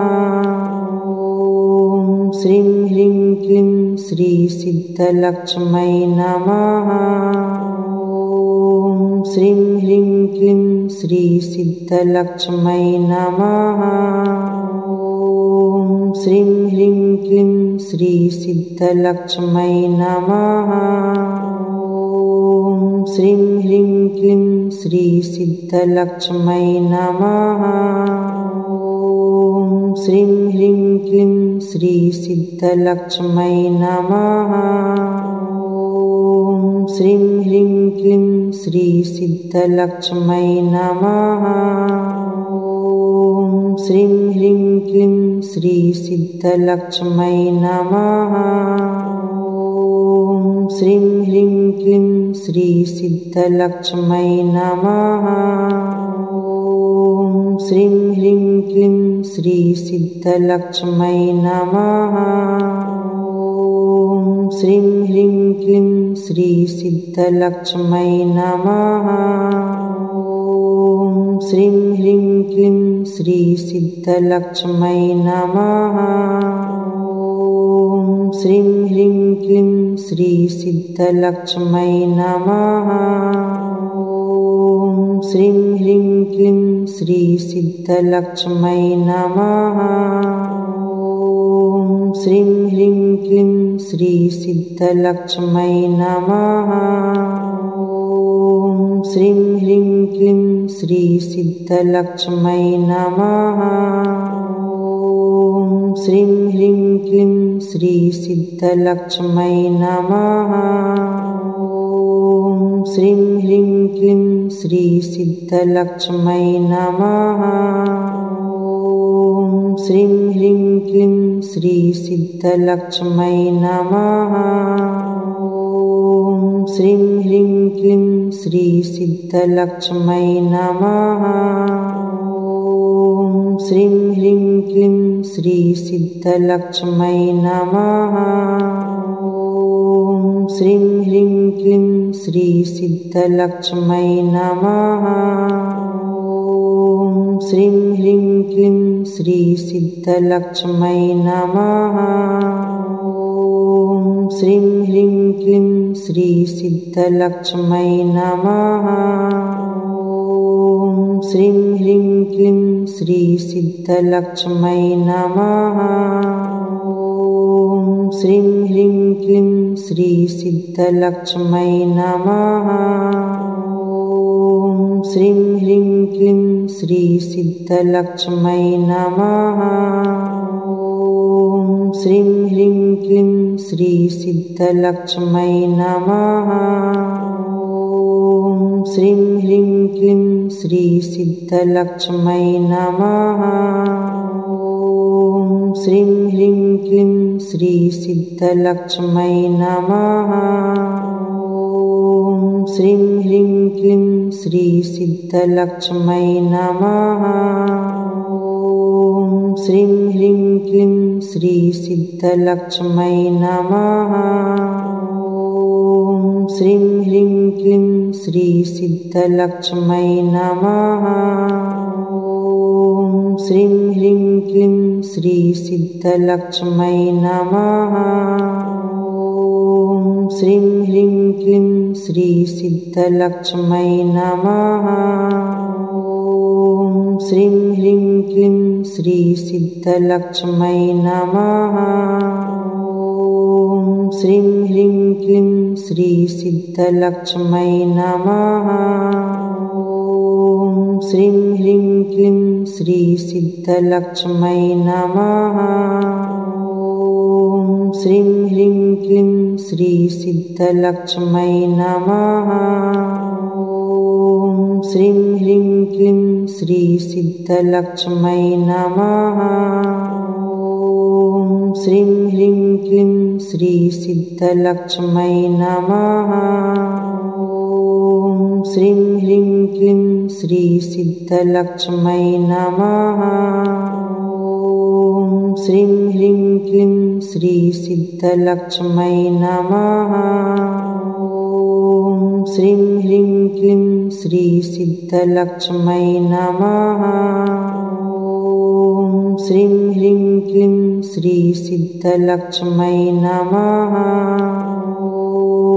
ॐ श्रीं ह्रीं क्लीं श्री सिद्धलक्ष्मै नमः। ॐ श्रीं ह्रीं क्लीं श्री सिद्धलक्ष्मै नमः। ॐ श्रीं ह्रीं क्लीं श्री सिद्धलक्ष्मै नमः। ॐ श्रीं ह्रीं क्लीं श्री सिद्धलक्ष्मै नमः। ॐ श्रीं ह्रीं क्लीं श्री सिद्धलक्ष्मै नमः। ॐ श्रीं ह्रीं क्लीं श्री सिद्धलक्ष्मै नमः। ॐ श्रीं ह्रीं क्लीं श्री सिद्धलक्ष्मै नमः। ॐ श्रीं ह्रीं क्लीं श्री सिद्धलक्ष्मै नमः। ॐ श्रीं ह्रीं क्लीं श्री सिद्धलक्ष्मै नमः। ॐ श्रीं ह्रीं क्लीं श्री सिद्धलक्ष्मै नमः। ॐ श्रीं ह्रीं क्लीं श्री सिद्धलक्ष्मै नमः। ॐ श्रीं ह्रीं क्लीं श्री सिद्धलक्ष्मै नमः। ॐ श्रीं ह्रीं क्लीं श्री सिद्धलक्ष्मै नमः। ॐ श्रीं ह्रीं क्लीं श्री सिद्धलक्ष्मै नमः। ॐ श्रीं ह्रीं क्लीं श्री सिद्धलक्ष्मै नमः। ॐ श्रीं ह्रीं क्लीं श्री सिद्धलक्ष्मै नमः। ॐ श्रीं ह्रीं क्लीं श्री सिद्धलक्ष्मै नमः। ॐ श्रीं ह्रीं क्लीं श्री सिद्धलक्ष्मै नमः। ॐ श्रीं ह्रीं क्लीं श्री सिद्धलक्ष्मै नमः। ॐ श्रीं ह्रीं क्लीं श्री सिद्धलक्ष्मै नमः। ॐ श्रीं ह्रीं क्लीं श्री सिद्धलक्ष्मै नमः। ॐ श्रीं ह्रीं क्लीं श्री सिद्धलक्ष्मै नमः। ॐ श्रीं ह्रीं क्लीं श्री सिद्धलक्ष्मै नमः। ॐ श्रीं ह्रीं क्लीं श्री सिद्धलक्ष्मै नमः। ॐ श्रीं ह्रीं क्लीं श्री सिद्धलक्ष्मै नमः। ॐ श्रीं ह्रीं क्लीं श्री सिद्धलक्ष्मै नमः। ॐ श्रीं ह्रीं क्लीं श्री सिद्धलक्ष्मै नमः। ॐ श्रीं ह्रीं क्लीं श्री सिद्धलक्ष्मै नमः। ॐ श्रीं ह्रीं क्लीं श्री सिद्धलक्ष्मै नमः। ॐ श्रीं ह्रीं क्लीं श्री सिद्धलक्ष्मै नमः। ॐ श्रीं ह्रीं क्लीं श्री सिद्धलक्ष्मै नमः। ॐ श्रीं ह्रीं क्लीं श्री सिद्धलक्ष्मै नमः। ॐ श्रीं ह्रीं क्लीं श्री सिद्धलक्ष्मै नमः। ॐ श्रीं ह्रीं क्लीं श्री सिद्धलक्ष्मै नमः। ॐ श्रीं ह्रीं क्लीं श्री सिद्धलक्ष्मै नमः। ॐ श्रीं ह्रीं क्लीं श्री सिद्धलक्ष्मै नमः। ॐ श्रीं ह्रीं क्लीं श्री सिद्धलक्ष्मै नमः। ॐ श्रीं ह्रीं क्लीं श्री सिद्धलक्ष्मै नमः। ॐ श्रीं ह्रीं क्लीं श्री सिद्धलक्ष्मै नमः। ॐ श्रीं ह्रीं क्लीं श्री सिद्धलक्ष्मै नमः। ॐ श्रीं ह्रीं क्लीं श्री सिद्धलक्ष्मै नमः। ॐ श्रीं ह्रीं क्लीं श्री सिद्धलक्ष्मै नमः। ॐ श्रीं ह्रीं क्लीं श्री सिद्धलक्ष्मै नमः। ॐ श्रीं ह्रीं क्लीं श्री सिद्धलक्ष्मै नमः।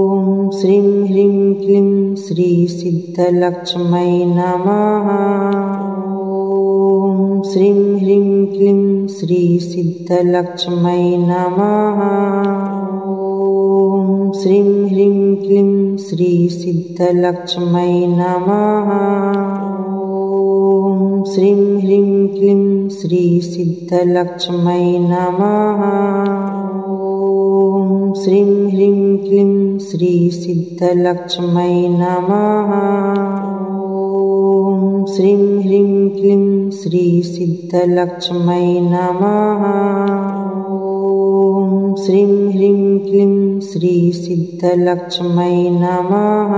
ॐ श्रीं ह्रीं क्लीं श्री सिद्धलक्ष्मै नमः। ॐ श्रीं ह्रीं क्लीं श्री सिद्धलक्ष्मै नमः। ॐ श्रीं ह्रीं क्लीं श्री सिद्धलक्ष्मै नमः। ॐ श्रीं ह्रीं क्लीं श्री सिद्धलक्ष्मै नमः। ॐ श्रीं ह्रीं क्लीं श्री सिद्धलक्ष्मै नमः। ॐ श्रीं ह्रीं क्लीं श्री सिद्धलक्ष्मै नमः। ॐ श्रीं ह्रीं क्लीं श्री सिद्धलक्ष्मै नमः। ॐ श्रीं ह्रीं क्लीं श्री सिद्धलक्ष्मै नमः।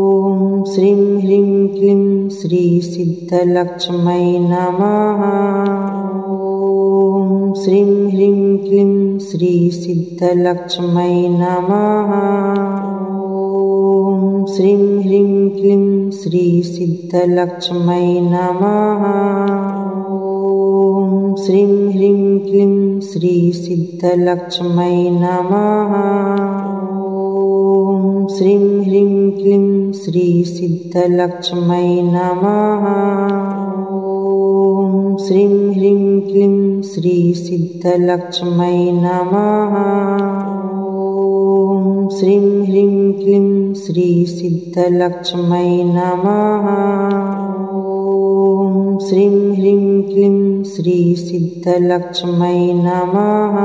ॐ श्रीं ह्रीं क्लीं श्री सिद्धलक्ष्मै नमः। ॐ श्रीं ह्रीं क्लीं श्री सिद्धलक्ष्मै नमः। ॐ श्रीं ह्रीं क्लीं श्री सिद्धलक्ष्मै नमः। ॐ श्रीं ह्रीं क्लीं श्री सिद्धलक्ष्मै नमः। ॐ श्रीं ह्रीं क्लीं श्री सिद्धलक्ष्मै नमः। ॐ श्रीं ह्रीं क्लीं श्री सिद्धलक्ष्मै नमः। ॐ श्रीं ह्रीं क्लीं श्री सिद्धलक्ष्मै नमः। ॐ श्रीं ह्रीं क्लीं श्री सिद्धलक्ष्मै नमः।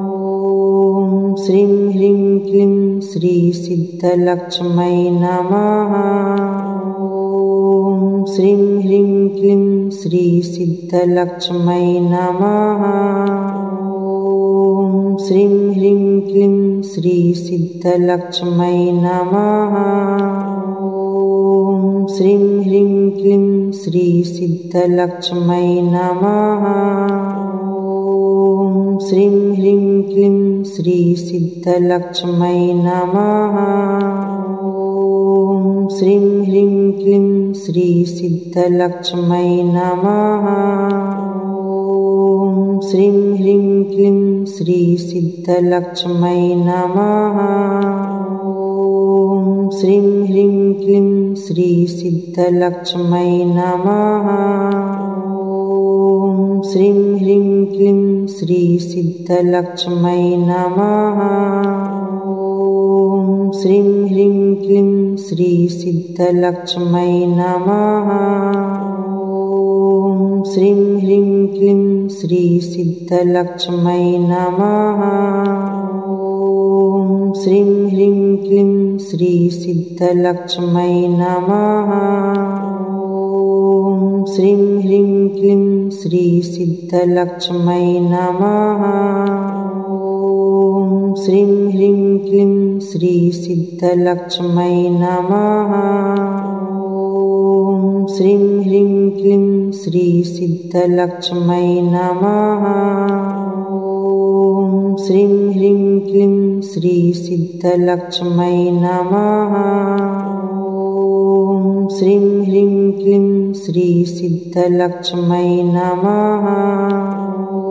ॐ श्रीं ह्रीं क्लीं श्री सिद्धलक्ष्मै नमः। ॐ श्रीं ह्रीं क्लीं श्री सिद्धलक्ष्मै नमः। ॐ श्रीं ह्रीं क्लीं श्री सिद्धलक्ष्मै नमः। ॐ श्रीं ह्रीं क्लीं श्री सिद्धलक्ष्मै नमः। ॐ श्रीं ह्रीं क्लीं श्री सिद्धलक्ष्मै नमः। ॐ श्रीं ह्रीं क्लीं श्री सिद्धलक्ष्मै नमः। ॐ श्रीं ह्रीं क्लीं श्री सिद्धलक्ष्मै नमः। ॐ श्रीं ह्रीं क्लीं श्री सिद्धलक्ष्मै नमः। ॐ श्रीं ह्रीं क्लीं श्री सिद्धलक्ष्मै नमः। ॐ श्रीं ह्रीं क्लीं श्री सिद्धलक्ष्मै नमः। ॐ श्रीं ह्रीं क्लीं श्री सिद्धलक्ष्मै नमः। ॐ श्रीं ह्रीं क्लीं श्री सिद्धलक्ष्मै नमः। ॐ श्रीं ह्रीं क्लीं श्री सिद्धलक्ष्मै नमः। ॐ श्रीं ह्रीं क्लीं श्री सिद्धलक्ष्मै नमः। ॐ श्रीं ह्रीं क्लीं श्री सिद्धलक्ष्मै नमः। ॐ श्रीं ह्रीं क्लीं श्री सिद्धलक्ष्मै नमः। ॐ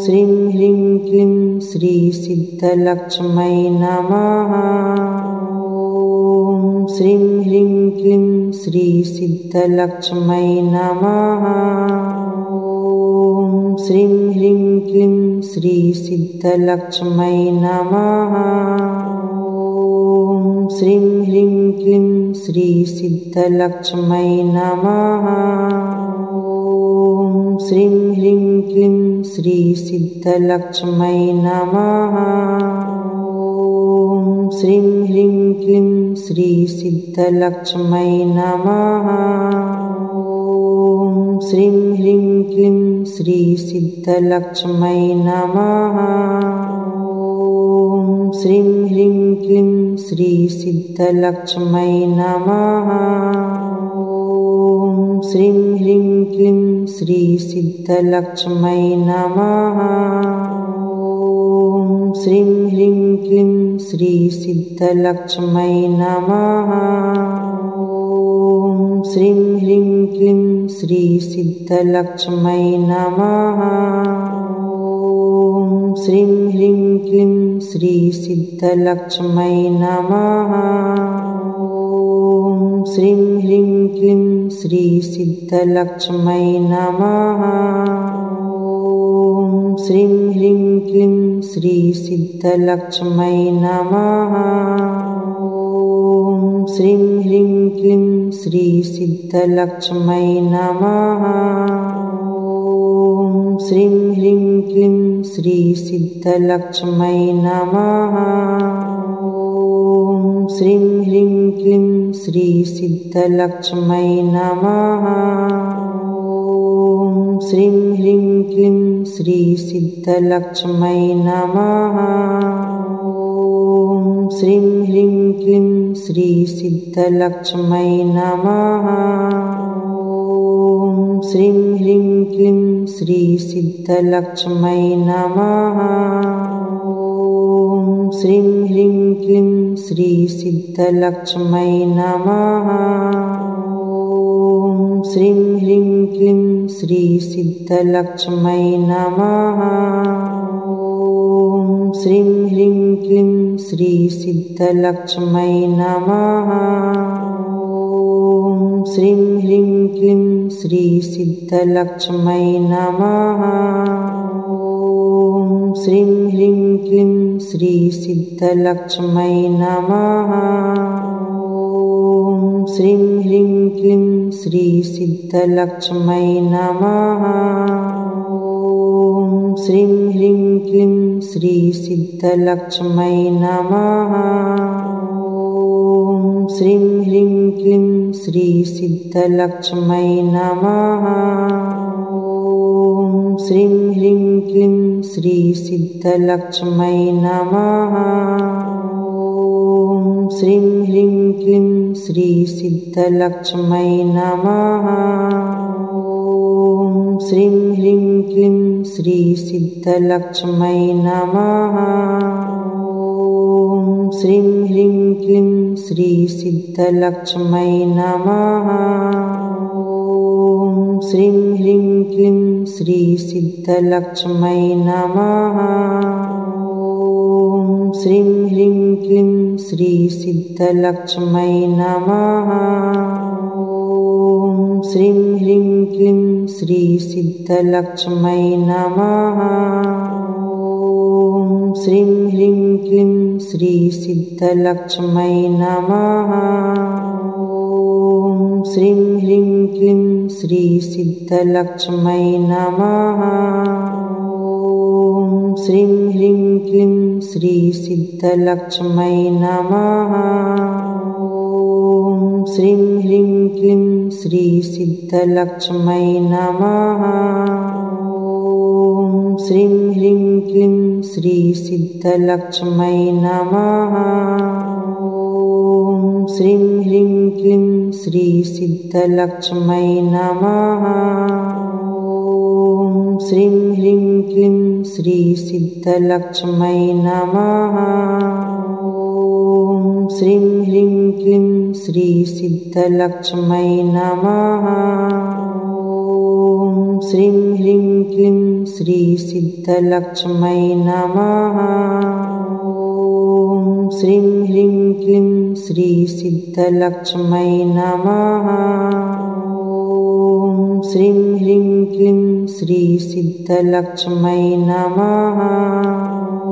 श्रीं ह्रीं क्लीं श्री सिद्धलक्ष्मै नमः। ॐ श्रीं ह्रीं क्लीं श्री सिद्धलक्ष्मै नमः। ॐ श्रीं ह्रीं क्लीं श्री सिद्धलक्ष्मै नमः। ॐ श्रीं ह्रीं क्लीं श्री सिद्धलक्ष्मै नमः। ॐ श्रीं ह्रीं क्लीं श्री सिद्धलक्ष्मै नमः। ॐ श्रीं ह्रीं क्लीं श्री सिद्धलक्ष्मै नमः। ॐ श्रीं ह्रीं क्लीं श्री सिद्धलक्ष्मै नमः। ॐ श्रीं ह्रीं क्लीं श्री सिद्धलक्ष्मै नमः। ॐ श्रीं ह्रीं क्लीं श्री सिद्धलक्ष्मै नमः। ॐ श्रीं ह्रीं क्लीं श्री सिद्धलक्ष्मै नमः। ॐ श्रीं ह्रीं क्लीं श्री सिद्धलक्ष्मै नमः। ॐ श्रीं ह्रीं क्लीं श्री सिद्धलक्ष्मै नमः। ॐ श्रीं ह्रीं क्लीं श्री सिद्धलक्ष्मै नमः। ॐ श्रीं ह्रीं क्लीं श्री सिद्धलक्ष्मै नमः। ॐ श्रीं ह्रीं क्लीं श्री सिद्धलक्ष्मै नमः। ॐ श्रीं ह्रीं क्लीं श्री सिद्धलक्ष्मै नमः। ॐ श्रीं ह्रीं क्लीं श्री सिद्धलक्ष्मै नमः। ॐ श्रीं ह्रीं क्लीं श्री सिद्धलक्ष्मै नमः। ॐ श्रीं ह्रीं क्लीं श्री सिद्धलक्ष्मै नमः। ॐ श्रीं ह्रीं क्लीं श्री सिद्धलक्ष्मै नमः। ॐ श्रीं ह्रीं क्लीं श्री सिद्धलक्ष्मै नमः। ॐ श्रीं ह्रीं क्लीं श्री सिद्धलक्ष्मै नमः। ॐ श्रीं ह्रीं क्लीं श्री सिद्धलक्ष्मै नमः। ॐ श्रीं ह्रीं क्लीं श्री सिद्धलक्ष्मै नमः। ॐ श्रीं ह्रीं क्लीं श्री सिद्धलक्ष्मै नमः। ॐ श्रीं ह्रीं क्लीं श्री सिद्धलक्ष्मै नमः। ॐ श्रीं ह्रीं क्लीं श्री सिद्धलक्ष्मै नमः। ॐ श्रीं ह्रीं क्लीं श्री सिद्धलक्ष्मै नमः। ॐ श्रीं ह्रीं क्लीं श्री सिद्धलक्ष्मै नमः। ॐ श्रीं ह्रीं क्लीं श्री सिद्धलक्ष्मै नमः। ॐ श्रीं ह्रीं क्लीं श्री सिद्धलक्ष्मै नमः। ॐ श्रीं ह्रीं क्लीं श्री सिद्धलक्ष्मै नमः। ॐ श्रीं ह्रीं क्लीं श्री सिद्धलक्ष्मै नमः। ॐ श्रीं ह्रीं क्लीं श्री सिद्धलक्ष्मै नमः। ॐ श्रीं ह्रीं क्लीं श्री सिद्धलक्ष्मै नमः। ॐ श्रीं ह्रीं क्लीं श्री सिद्धलक्ष्मै नमः। ॐ श्रीं ह्रीं क्लीं श्री सिद्धलक्ष्मै नमः। ॐ श्रीं ह्रीं क्लीं श्री सिद्धलक्ष्मै नमः। ॐ श्रीं ह्रीं क्लीं श्री सिद्धलक्ष्मै नमः। ॐ श्रीं ह्रीं क्लीं श्री सिद्धलक्ष्मै नमः। ॐ श्रीं ह्रीं क्लीं श्री सिद्धलक्ष्मै नमः। ॐ श्रीं ह्रीं क्लीं श्री सिद्धलक्ष्मै नमः। ॐ श्रीं ह्रीं क्लीं श्री सिद्धलक्ष्मै नमः। ॐ श्रीं ह्रीं क्लीं श्री सिद्धलक्ष्मै नमः। ॐ श्रीं ह्रीं क्लीं श्री सिद्धलक्ष्मै नमः। ॐ श्रीं ह्रीं क्लीं श्री सिद्धलक्ष्मै नमः।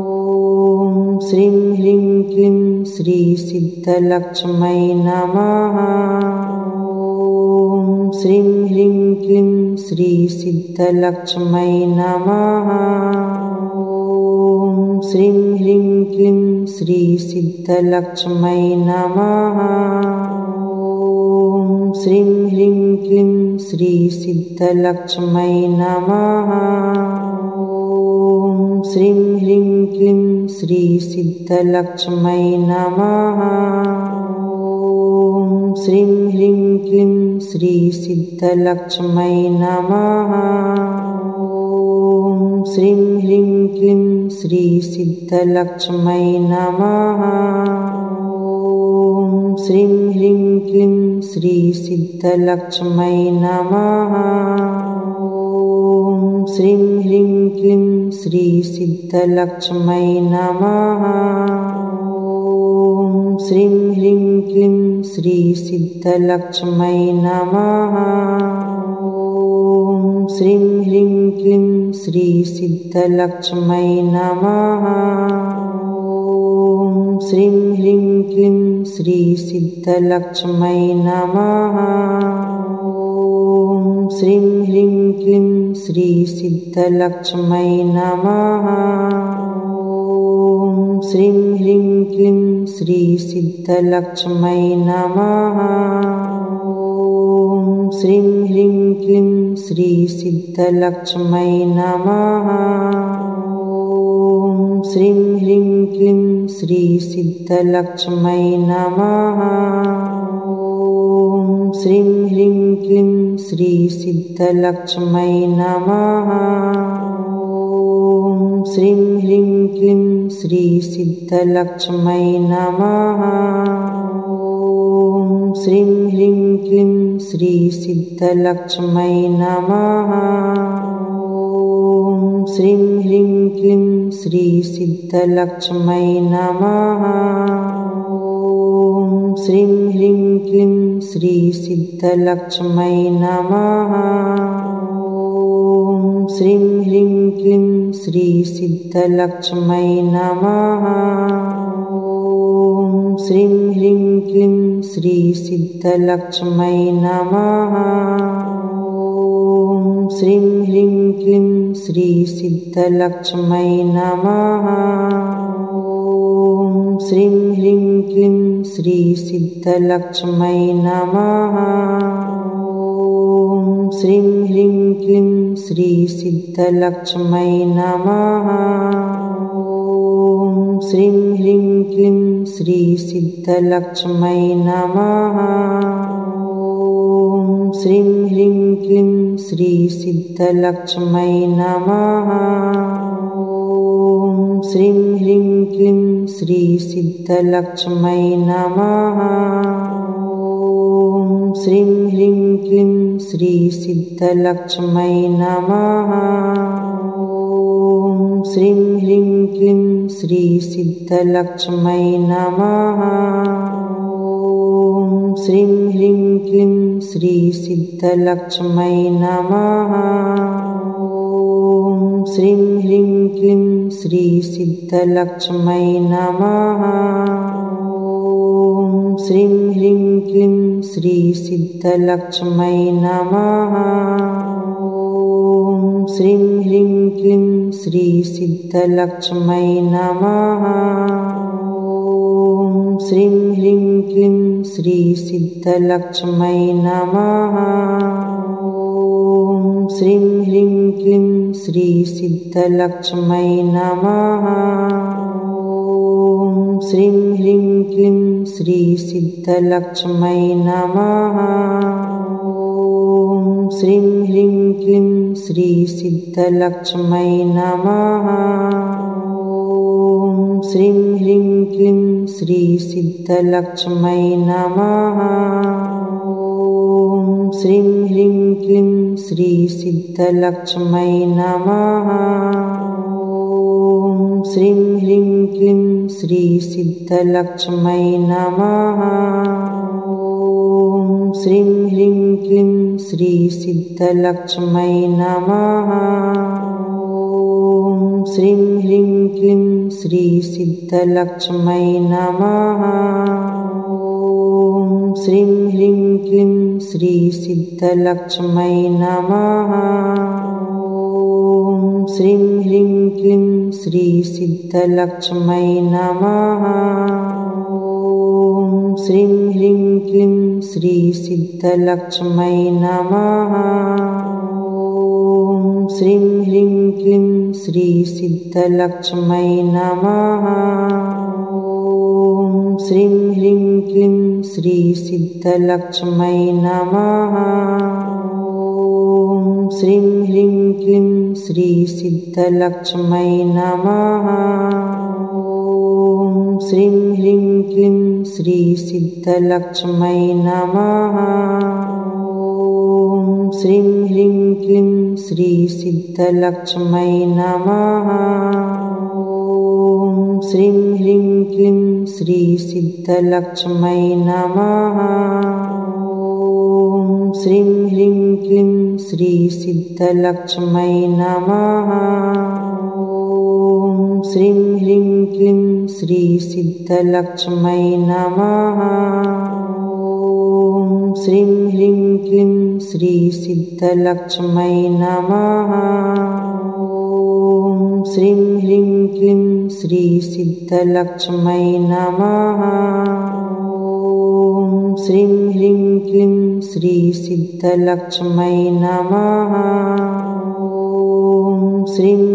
ॐ श्रीं ह्रीं क्लीं श्री सिद्धलक्ष्मै नमः। ॐ श्रीं ह्रीं क्लीं श्री सिद्धलक्ष्मै नमः। ॐ श्रीं ह्रीं क्लीं श्री सिद्धलक्ष्मै नमः। ॐ श्रीं ह्रीं क्लीं श्री सिद्धलक्ष्मै नमः। ॐ श्रीं ह्रीं क्लीं श्री सिद्धलक्ष्मै नमः। ॐ श्रीं ह्रीं क्लीं श्री सिद्धलक्ष्मै नमः। ॐ श्रीं ह्रीं क्लीं श्री सिद्धलक्ष्मै नमः। ॐ श्रीं ह्रीं क्लीं श्री सिद्धलक्ष्मै नमः। ॐ श्रीं ह्रीं क्लीं श्री सिद्धलक्ष्मै नमः। ॐ श्रीं ह्रीं क्लीं श्री सिद्धलक्ष्मै नमः। ॐ श्रीं ह्रीं क्लीं श्री सिद्धलक्ष्मै नमः। ॐ श्रीं ह्रीं क्लीं श्री सिद्धलक्ष्मै नमः। ॐ श्रीं ह्रीं क्लीं श्री सिद्धलक्ष्मै नमः। ॐ श्रीं ह्रीं क्लीं श्री सिद्धलक्ष्मै नमः। ॐ श्रीं ह्रीं क्लीं श्री सिद्धलक्ष्मै नमः। ॐ श्रीं ह्रीं क्लीं श्री सिद्धलक्ष्मै नमः। ॐ श्रीं ह्रीं क्लीं श्री सिद्धलक्ष्मै नमः। ॐ श्रीं ह्रीं क्लीं श्री सिद्धलक्ष्मै नमः। ॐ श्रीं ह्रीं क्लीं श्री सिद्धलक्ष्मै नमः। ॐ श्रीं ह्रीं क्लीं श्री सिद्धलक्ष्मै नमः। ॐ श्रीं ह्रीं क्लीं श्री सिद्धलक्ष्मै नमः। ॐ श्रीं ह्रीं क्लीं श्री सिद्धलक्ष्मै नमः। ॐ श्रीं ह्रीं क्लीं श्री सिद्धलक्ष्मै नमः। ॐ श्रीं ह्रीं क्लीं श्री सिद्धलक्ष्मै नमः। ॐ श्रीं ह्रीं क्लीं श्री सिद्धलक्ष्मै नमः। ॐ श्रीं ह्रीं क्लीं श्री सिद्धलक्ष्मै नमः। ॐ श्रीं ह्रीं क्लीं श्री सिद्धलक्ष्मै नमः। ॐ श्रीं ह्रीं क्लीं श्री सिद्धलक्ष्मै नमः। ॐ श्रीं ह्रीं क्लीं श्री सिद्धलक्ष्मै नमः। ॐ श्रीं ह्रीं क्लीं श्री सिद्धलक्ष्मै नमः। ॐ श्रीं ह्रीं क्लीं श्री सिद्धलक्ष्मै नमः। ॐ श्रीं ह्रीं क्लीं श्री सिद्धलक्ष्मै नमः। ॐ श्रीं ह्रीं क्लीं श्री सिद्धलक्ष्मै नमः। ॐ श्रीं ह्रीं क्लीं श्री सिद्धलक्ष्मै नमः। ॐ श्रीं ह्रीं क्लीं श्री सिद्धलक्ष्मै नमः। ॐ श्रीं ह्रीं क्लीं श्री सिद्धलक्ष्मै नमः। ॐ श्रीं ह्रीं क्लीं श्री सिद्धलक्ष्मै नमः। ॐ श्रीं ह्रीं क्लीं श्री सिद्धलक्ष्मै नमः। ॐ श्रीं ह्रीं क्लीं श्री सिद्धलक्ष्मै नमः। ॐ श्रीं ह्रीं क्लीं श्री सिद्धलक्ष्मै नमः। ॐ श्रीं ह्रीं क्लीं श्री सिद्धलक्ष्मै नमः। ॐ श्रीं ह्रीं क्लीं श्री सिद्धलक्ष्मै नमः। ॐ श्रीं ह्रीं क्लीं श्री सिद्धलक्ष्मै नमः। ॐ श्रीं ह्रीं क्लीं श्री सिद्धलक्ष्मै नमः। ॐ श्रीं ह्रीं क्लीं श्री सिद्धलक्ष्मै नमः। ॐ श्रीं ह्रीं क्लीं श्री सिद्धलक्ष्मै नमः। ॐ श्रीं ह्रीं क्लीं श्री सिद्धलक्ष्मै नमः। ॐ श्रीं ह्रीं क्लीं श्री सिद्धलक्ष्मै नमः। ॐ श्रीं ह्रीं क्लीं श्री सिद्धलक्ष्मै नमः। ॐ श्रीं ह्रीं क्लीं श्री सिद्धलक्ष्मै नमः। ॐ श्रीं ह्रीं क्लीं श्री सिद्धलक्ष्मै नमः। ॐ श्रीं ह्रीं क्लीं श्री सिद्धलक्ष्मै नमः। ॐ श्रीं ह्रीं क्लीं श्री सिद्धलक्ष्मै नमः। ॐ श्रीं ह्रीं क्लीं श्री सिद्धलक्ष्मै नमः। ॐ श्रीं ह्रीं क्लीं श्री सिद्धलक्ष्मै नमः। ॐ श्रीं ह्रीं क्लीं श्री सिद्धलक्ष्मै नमः। ॐ श्रीं ह्रीं क्लीं श्री सिद्धलक्ष्मै नमः। ॐ श्रीं ह्रीं क्लीं श्री सिद्धलक्ष्मै नमः। ॐ श्रीं ह्रीं क्लीं श्री सिद्धलक्ष्मै नमः। ॐ श्रीं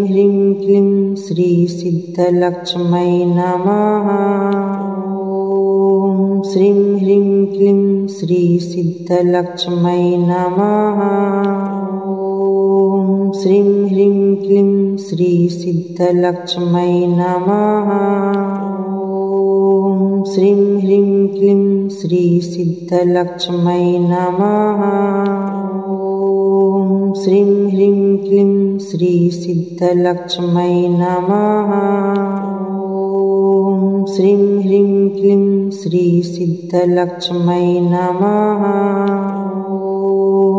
ह्रीं क्लीं श्री सिद्धलक्ष्मै नमः। ॐ श्रीं ह्रीं क्लीं श्री सिद्धलक्ष्मै नमः। ॐ श्रीं ह्रीं क्लीं श्री सिद्धलक्ष्मै नमः। ॐ श्रीं ह्रीं क्लीं श्री सिद्धलक्ष्मै नमः। ॐ श्रीं ह्रीं क्लीं श्री सिद्धलक्ष्मै नमः। ॐ श्रीं ह्रीं क्लीं श्री सिद्धलक्ष्मै नमः। ॐ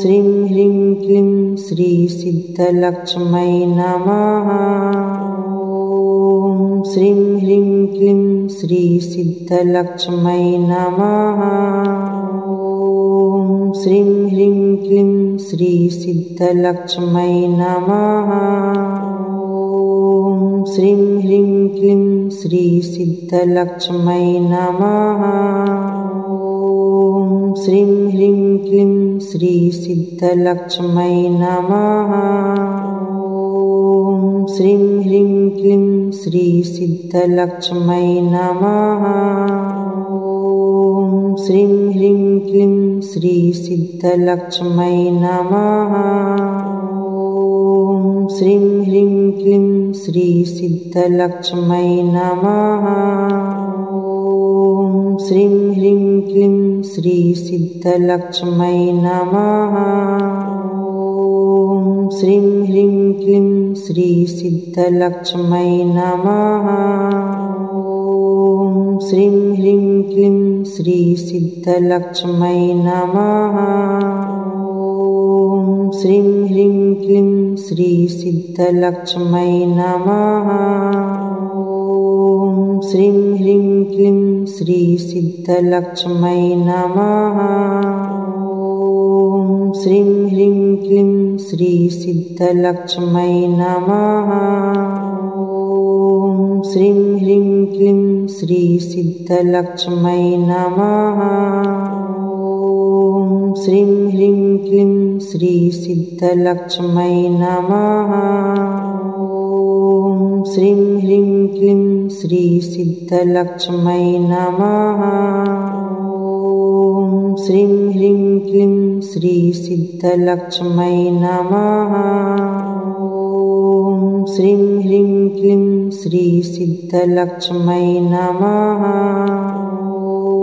श्रीं ह्रीं क्लीं श्री सिद्धलक्ष्मै नमः। ॐ श्रीं ह्रीं क्लीं श्री सिद्धलक्ष्मै नमः। ॐ श्रीं ह्रीं क्लीं श्री सिद्धलक्ष्मै नमः। ॐ श्रीं ह्रीं क्लीं श्री सिद्धलक्ष्मै नमः। ॐ श्रीं ह्रीं क्लीं श्री सिद्धलक्ष्मै नमः। ॐ श्रीं ह्रीं क्लीं श्री सिद्धलक्ष्मै नमः। ॐ श्रीं ह्रीं क्लीं श्री सिद्धलक्ष्मै नमः। ॐ श्रीं ह्रीं क्लीं श्री सिद्धलक्ष्मै नमः। ॐ श्रीं ह्रीं क्लीं श्री सिद्धलक्ष्मै नमः। ॐ श्रीं ह्रीं क्लीं श्री सिद्धलक्ष्मै नमः। ॐ श्रीं ह्रीं क्लीं श्री सिद्धलक्ष्मै नमः। ॐ श्रीं ह्रीं क्लीं श्री सिद्धलक्ष्मै नमः। ॐ श्रीं ह्रीं क्लीं श्री सिद्धलक्ष्मै नमः। ॐ श्रीं ह्रीं क्लीं श्री सिद्धलक्ष्मै नमः। ॐ श्रीं ह्रीं क्लीं श्री सिद्धलक्ष्मै नमः। ॐ श्रीं ह्रीं क्लीं श्री सिद्धलक्ष्मै नमः। ॐ श्रीं ह्रीं क्लीं श्री सिद्धलक्ष्मै नमः। ॐ श्रीं ह्रीं क्लीं श्री सिद्धलक्ष्मै नमः। ॐ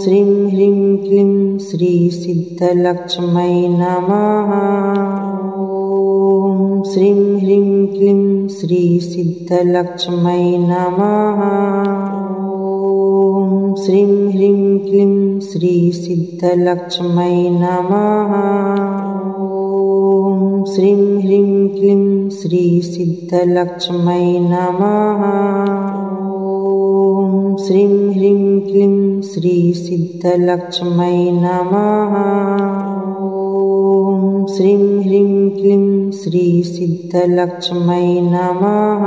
श्रीं ह्रीं क्लीं श्री सिद्धलक्ष्मै नमः। ॐ श्रीं ह्रीं क्लीं श्री सिद्धलक्ष्मै नमः। ॐ श्रीं ह्रीं क्लीं श्री सिद्धलक्ष्मै नमः। ॐ श्रीं ह्रीं क्लीं श्री सिद्धलक्ष्मै नमः। ॐ श्रीं ह्रीं क्लीं श्री सिद्धलक्ष्मै नमः। ॐ श्रीं ह्रीं क्लीं श्री सिद्धलक्ष्मै नमः।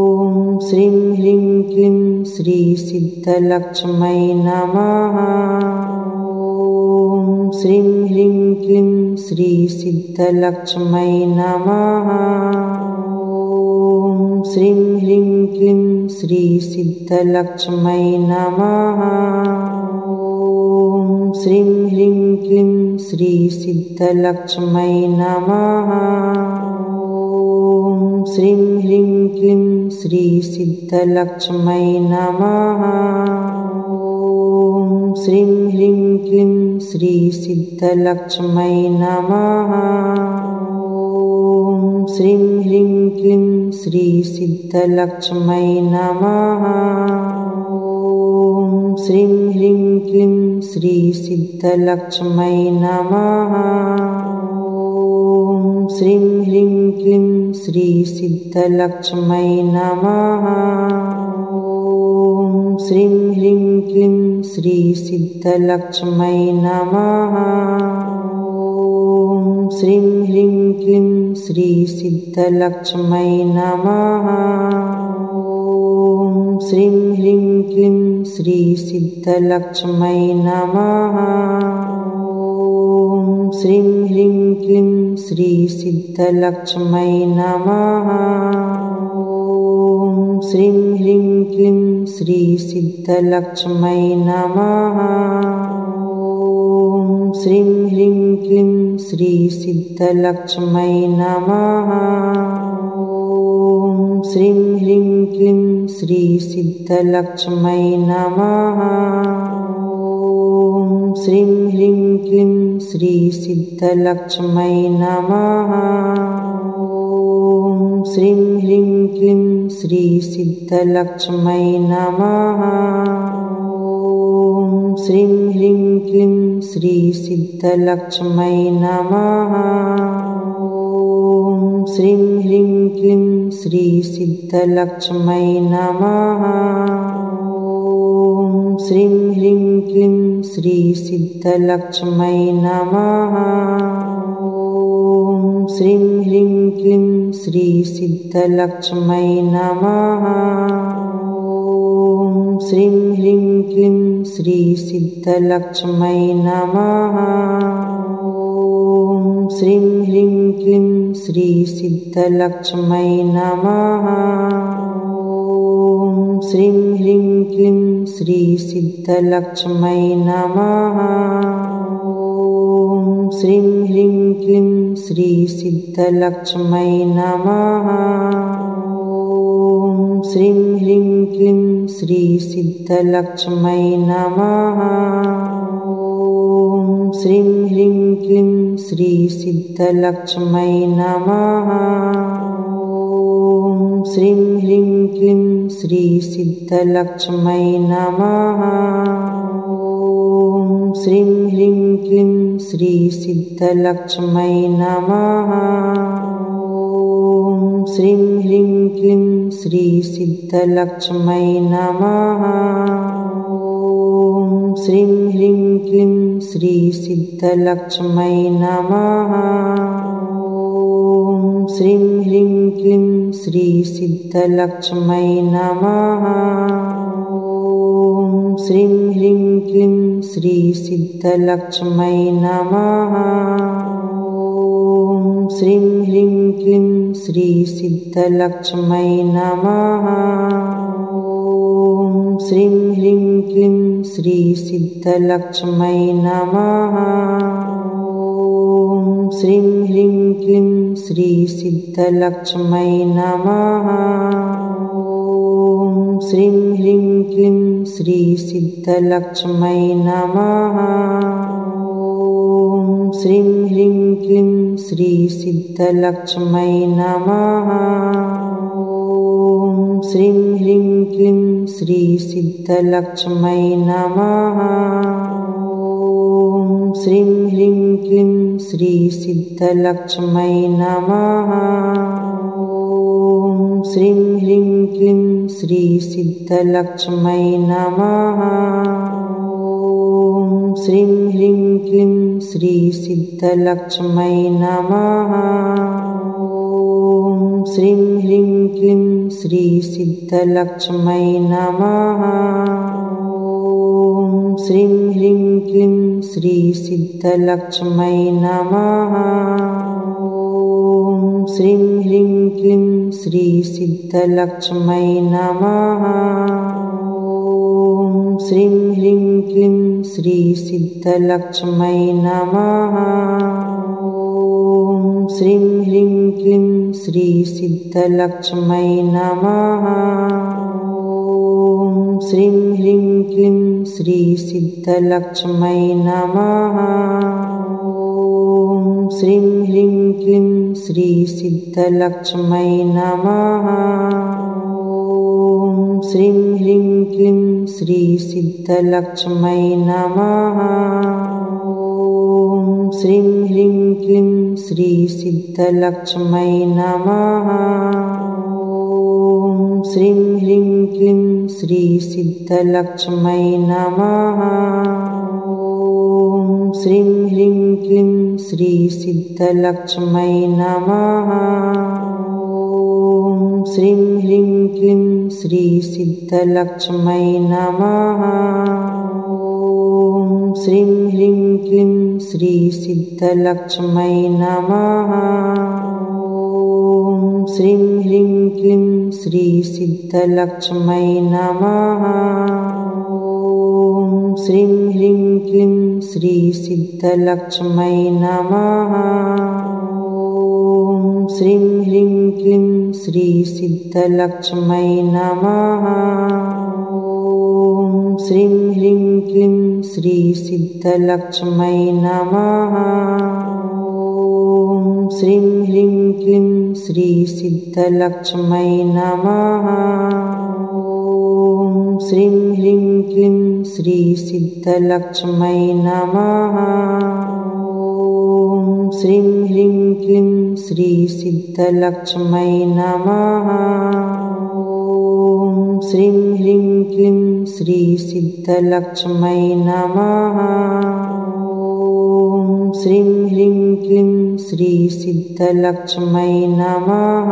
ॐ श्रीं ह्रीं क्लीं श्री सिद्धलक्ष्मै नमः। ॐ श्रीं ह्रीं क्लीं श्री सिद्धलक्ष्मै नमः। ॐ श्रीं ह्रीं क्लीं श्री सिद्धलक्ष्मै नमः। ॐ श्रीं ह्रीं क्लीं श्री सिद्धलक्ष्मै नमः। ॐ श्रीं ह्रीं क्लीं श्री सिद्धलक्ष्मै नमः। ॐ श्रीं ह्रीं क्लीं श्री सिद्धलक्ष्मै नमः। ॐ श्रीं ह्रीं क्लीं श्री सिद्धलक्ष्मै नमः। ॐ श्रीं ह्रीं क्लीं श्री सिद्धलक्ष्मै नमः। ॐ श्रीं ह्रीं क्लीं श्री सिद्धलक्ष्मै नमः। ॐ श्रीं ह्रीं क्लीं श्री सिद्धलक्ष्मै नमः। ॐ श्रीं ह्रीं क्लीं श्री सिद्धलक्ष्मै नमः। ॐ श्रीं ह्रीं क्लीं श्री सिद्धलक्ष्मै नमः। ॐ श्रीं ह्रीं क्लीं श्री सिद्धलक्ष्मै नमः। ॐ श्रीं ह्रीं क्लीं श्री सिद्धलक्ष्मै नमः। ॐ श्रीं ह्रीं क्लीं श्री सिद्धलक्ष्मै नमः। ॐ श्रीं ह्रीं क्लीं श्री सिद्धलक्ष्मै नमः। ॐ श्रीं ह्रीं क्लीं श्री सिद्धलक्ष्मै नमः। ॐ श्रीं ह्रीं क्लीं श्री सिद्धलक्ष्मै नमः। ॐ श्रीं ह्रीं क्लीं श्री सिद्धलक्ष्मै नमः। ॐ श्रीं ह्रीं क्लीं श्री सिद्धलक्ष्मै नमः। ॐ श्रीं ह्रीं क्लीं श्री सिद्धलक्ष्मै नमः। ॐ श्रीं ह्रीं क्लीं श्री सिद्धलक्ष्मै नमः। ॐ श्रीं ह्रीं क्लीं श्री सिद्धलक्ष्मै नमः। ॐ श्रीं ह्रीं क्लीं श्री सिद्धलक्ष्मै नमः। ॐ श्रीं ह्रीं क्लीं श्री सिद्धलक्ष्मै नमः। ॐ श्रीं ह्रीं क्लीं श्री सिद्धलक्ष्मै नमः। ॐ श्रीं ह्रीं क्लीं श्री सिद्धलक्ष्मै नमः। ॐ श्रीं ह्रीं क्लीं श्री सिद्धलक्ष्मै नमः। ॐ श्रीं ह्रीं क्लीं श्री सिद्धलक्ष्मै नमः। ॐ श्रीं ह्रीं क्लीं श्री सिद्धलक्ष्मै नमः। ॐ श्रीं ह्रीं क्लीं श्री सिद्धलक्ष्मै नमः। ॐ श्रीं ह्रीं क्लीं श्री सिद्धलक्ष्मै नमः। ॐ श्रीं ह्रीं क्लीं श्री सिद्धलक्ष्मै नमः। ॐ श्रीं ह्रीं क्लीं श्री सिद्धलक्ष्मै नमः। ॐ श्रीं ह्रीं क्लीं श्री सिद्धलक्ष्मै नमः। ॐ श्रीं ह्रीं क्लीं श्री सिद्धलक्ष्मै नमः। ॐ श्रीं ह्रीं क्लीं श्री सिद्धलक्ष्मै नमः। ॐ श्रीं ह्रीं क्लीं श्री सिद्धलक्ष्मै नमः। ॐ श्रीं ह्रीं क्लीं श्री सिद्धलक्ष्मै नमः। ॐ श्रीं ह्रीं क्लीं श्री सिद्धलक्ष्मै नमः। ॐ श्रीं ह्रीं क्लीं श्री सिद्धलक्ष्मै नमः। ॐ श्रीं ह्रीं क्लीं श्री सिद्धलक्ष्मै नमः। ॐ श्रीं ह्रीं क्लीं श्री सिद्धलक्ष्मै नमः। ॐ श्रीं ह्रीं क्लीं श्री सिद्धलक्ष्मै नमः। ॐ श्रीं ह्रीं क्लीं श्री सिद्धलक्ष्मै नमः। ॐ श्रीं ह्रीं क्लीं श्री सिद्धलक्ष्मै नमः। ॐ श्रीं ह्रीं क्लीं श्री सिद्धलक्ष्मै नमः। ॐ श्रीं ह्रीं क्लीं श्री सिद्धलक्ष्मै नमः। ॐ श्रीं ह्रीं क्लीं श्री सिद्धलक्ष्मै नमः। ॐ श्रीं ह्रीं क्लीं श्री सिद्धलक्ष्मै नमः। ॐ श्रीं ह्रीं क्लीं श्री सिद्धलक्ष्मै नमः। ॐ श्रीं ह्रीं क्लीं श्री सिद्धलक्ष्मै नमः। ॐ श्रीं ह्रीं क्लीं श्री सिद्धलक्ष्मै नमः। ॐ श्रीं ह्रीं क्लीं श्री सिद्धलक्ष्मै नमः। ॐ श्रीं ह्रीं क्लीं श्री सिद्धलक्ष्मै नमः। ॐ श्रीं ह्रीं क्लीं श्री सिद्धलक्ष्मै नमः। ॐ श्रीं ह्रीं क्लीं श्री सिद्धलक्ष्मै नमः। ॐ श्रीं ह्रीं क्लीं श्री सिद्धलक्ष्मै नमः। ॐ श्रीं ह्रीं क्लीं श्री सिद्धलक्ष्मै नमः। ॐ श्रीं ह्रीं क्लीं श्री सिद्धलक्ष्मै नमः। ॐ श्रीं ह्रीं क्लीं श्री सिद्धलक्ष्मै नमः। ॐ श्रीं ह्रीं क्लीं श्री सिद्धलक्ष्मै नमः। ॐ श्रीं ह्रीं क्लीं श्री सिद्धलक्ष्मै नमः। ॐ श्रीं ह्रीं क्लीं श्री सिद्धलक्ष्मै नमः। ॐ श्रीं ह्रीं क्लीं श्री सिद्धलक्ष्मै नमः। ॐ श्रीं ह्रीं क्लीं श्री सिद्धलक्ष्मै नमः।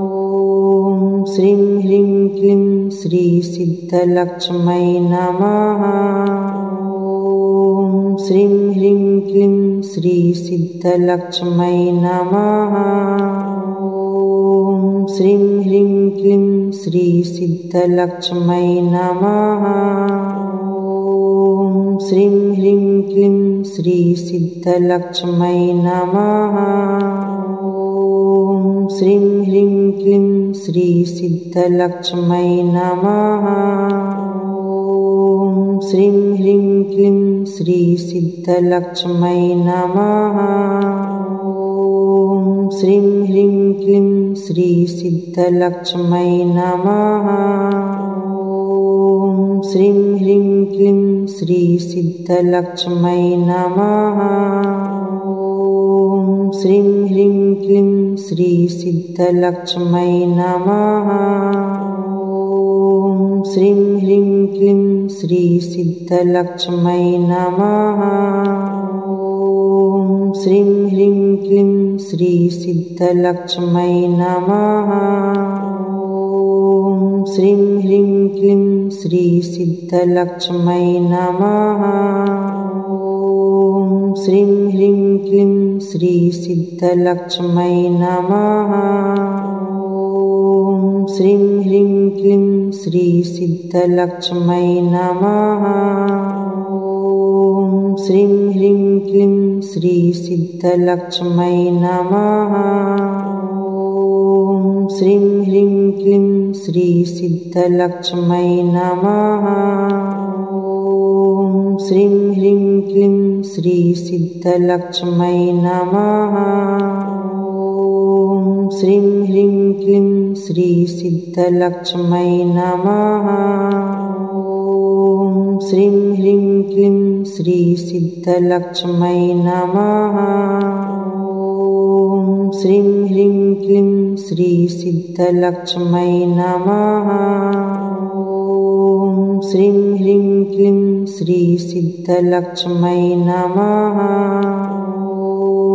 ॐ श्रीं ह्रीं क्लीं श्री सिद्धलक्ष्मै नमः। ॐ श्रीं ह्रीं क्लीं श्री सिद्धलक्ष्मै नमः। ॐ श्रीं ह्रीं क्लीं श्री सिद्धलक्ष्मै नमः। ॐ श्रीं ह्रीं क्लीं श्री सिद्धलक्ष्मै नमः। ॐ श्रीं ह्रीं क्लीं श्री सिद्धलक्ष्मै नमः। ॐ श्रीं ह्रीं क्लीं श्री सिद्धलक्ष्मै नमः। ॐ श्रीं ह्रीं क्लीं श्री सिद्धलक्ष्मै नमः। ॐ श्रीं ह्रीं क्लीं श्री सिद्धलक्ष्मै नमः। ॐ श्रीं ह्रीं क्लीं श्री सिद्धलक्ष्मै नमः। ॐ श्रीं ह्रीं क्लीं श्री सिद्धलक्ष्मै नमः। ॐ श्रीं ह्रीं क्लीं श्री सिद्धलक्ष्मै नमः। ॐ श्रीं ह्रीं क्लीं श्री सिद्धलक्ष्मै नमः। ॐ श्रीं ह्रीं क्लीं श्री सिद्धलक्ष्मै नमः। ॐ श्रीं ह्रीं क्लीं श्री सिद्धलक्ष्मै नमः। ॐ श्रीं ह्रीं क्लीं श्री सिद्धलक्ष्मै नमः। ॐ श्रीं ह्रीं क्लीं श्री सिद्धलक्ष्मै नमः। ॐ श्रीं ह्रीं क्लीं श्री सिद्धलक्ष्मै नमः। ॐ श्रीं ह्रीं क्लीं श्री सिद्धलक्ष्मै नमः। ॐ श्रीं ह्रीं क्लीं श्री सिद्धलक्ष्मै नमः। ॐ श्रीं ह्रीं क्लीं श्री सिद्धलक्ष्मै नमः। ॐ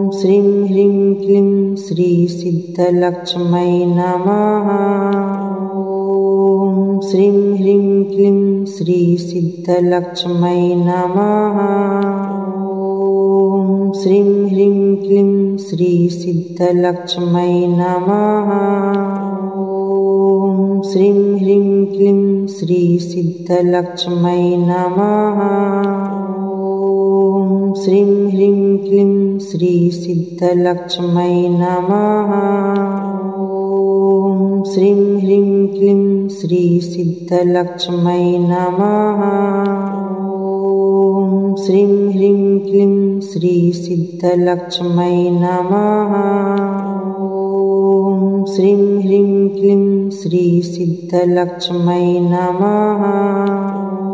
श्रीं ह्रीं क्लीं श्री सिद्धलक्ष्मै नमः। ॐ श्रीं ह्रीं क्लीं श्री सिद्धलक्ष्मै नमः। ॐ श्रीं ह्रीं क्लीं श्री सिद्धलक्ष्मै नमः। ॐ श्रीं ह्रीं क्लीं श्री सिद्धलक्ष्मै नमः। ॐ श्रीं ह्रीं क्लीं श्री सिद्धलक्ष्मै नमः। ॐ श्रीं ह्रीं क्लीं श्री सिद्धलक्ष्मै नमः। ॐ श्रीं ह्रीं क्लीं श्री सिद्धलक्ष्मै नमः। ॐ श्रीं ह्रीं क्लीं श्री सिद्धलक्ष्मै नमः।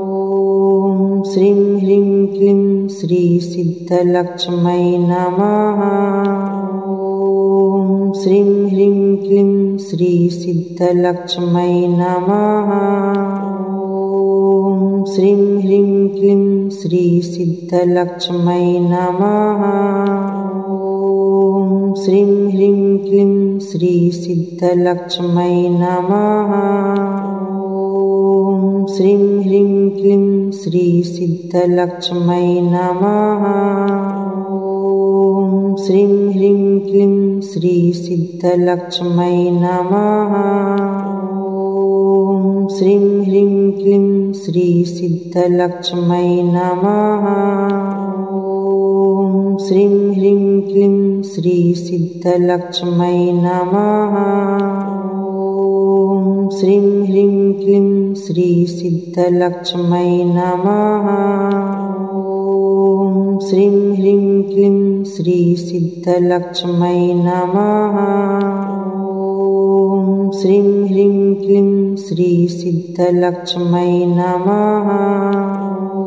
ॐ श्रीं ह्रीं क्लीं श्री सिद्धलक्ष्मै नमः। ॐ श्रीं ह्रीं क्लीं श्री सिद्धलक्ष्मै नमः। ॐ श्रीं ह्रीं क्लीं श्री सिद्धलक्ष्मै नमः। ॐ श्रीं ह्रीं क्लीं श्री सिद्धलक्ष्मै नमः। ॐ श्रीं ह्रीं क्लीं श्री सिद्धलक्ष्मै नमः। ॐ श्रीं ह्रीं क्लीं श्री सिद्धलक्ष्मै नमः। ॐ श्रीं ह्रीं क्लीं श्री सिद्धलक्ष्मै नमः। ॐ श्रीं ह्रीं क्लीं श्री सिद्धलक्ष्मै नमः। ॐ श्रीं ह्रीं क्लीं श्री सिद्धलक्ष्मै नमः। ॐ श्रीं ह्रीं क्लीं श्री सिद्धलक्ष्मै नमः। ॐ श्रीं ह्रीं क्लीं श्री सिद्धलक्ष्मै नमः। ॐ श्रीं ह्रीं क्लीं श्री सिद्धलक्ष्मै नमः। ॐ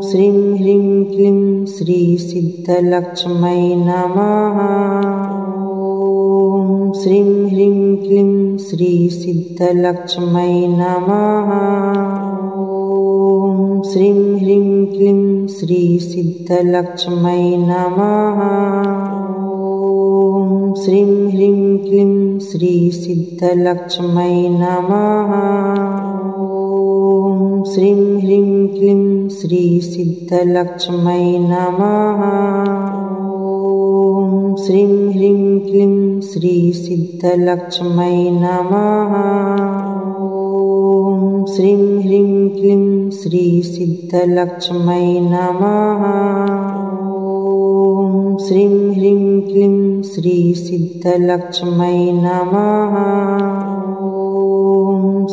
श्रीं ह्रीं क्लीं श्री सिद्धलक्ष्मै नमः। ॐ श्रीं ह्रीं क्लीं श्री सिद्धलक्ष्मै नमः। ॐ श्रीं ह्रीं क्लीं श्री सिद्धलक्ष्मै नमः। ॐ श्रीं ह्रीं क्लीं श्री सिद्धलक्ष्मै नमः। ॐ श्रीं ह्रीं क्लीं श्री सिद्धलक्ष्मै नमः। ॐ श्रीं ह्रीं क्लीं श्री सिद्धलक्ष्मै नमः। ॐ श्रीं ह्रीं क्लीं श्री सिद्धलक्ष्मै नमः। ॐ श्रीं ह्रीं क्लीं श्री सिद्धलक्ष्मै नमः। ॐ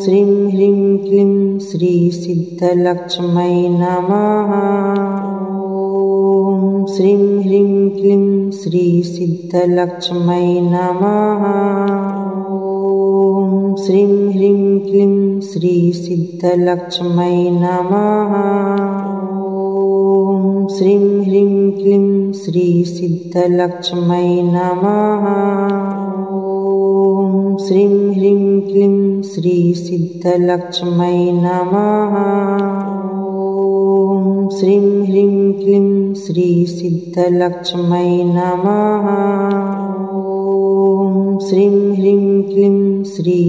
श्रीं ह्रीं क्लीं श्री सिद्धलक्ष्मै नमः। ॐ श्रीं ह्रीं क्लीं श्री सिद्धलक्ष्मै नमः। ॐ श्रीं ह्रीं क्लीं श्री सिद्धलक्ष्मै नमः। ॐ श्रीं ह्रीं क्लीं श्री सिद्धलक्ष्मै नमः। ॐ श्रीं ह्रीं क्लीं श्री सिद्धलक्ष्मै नमः। ॐ श्रीं ह्रीं क्लीं श्री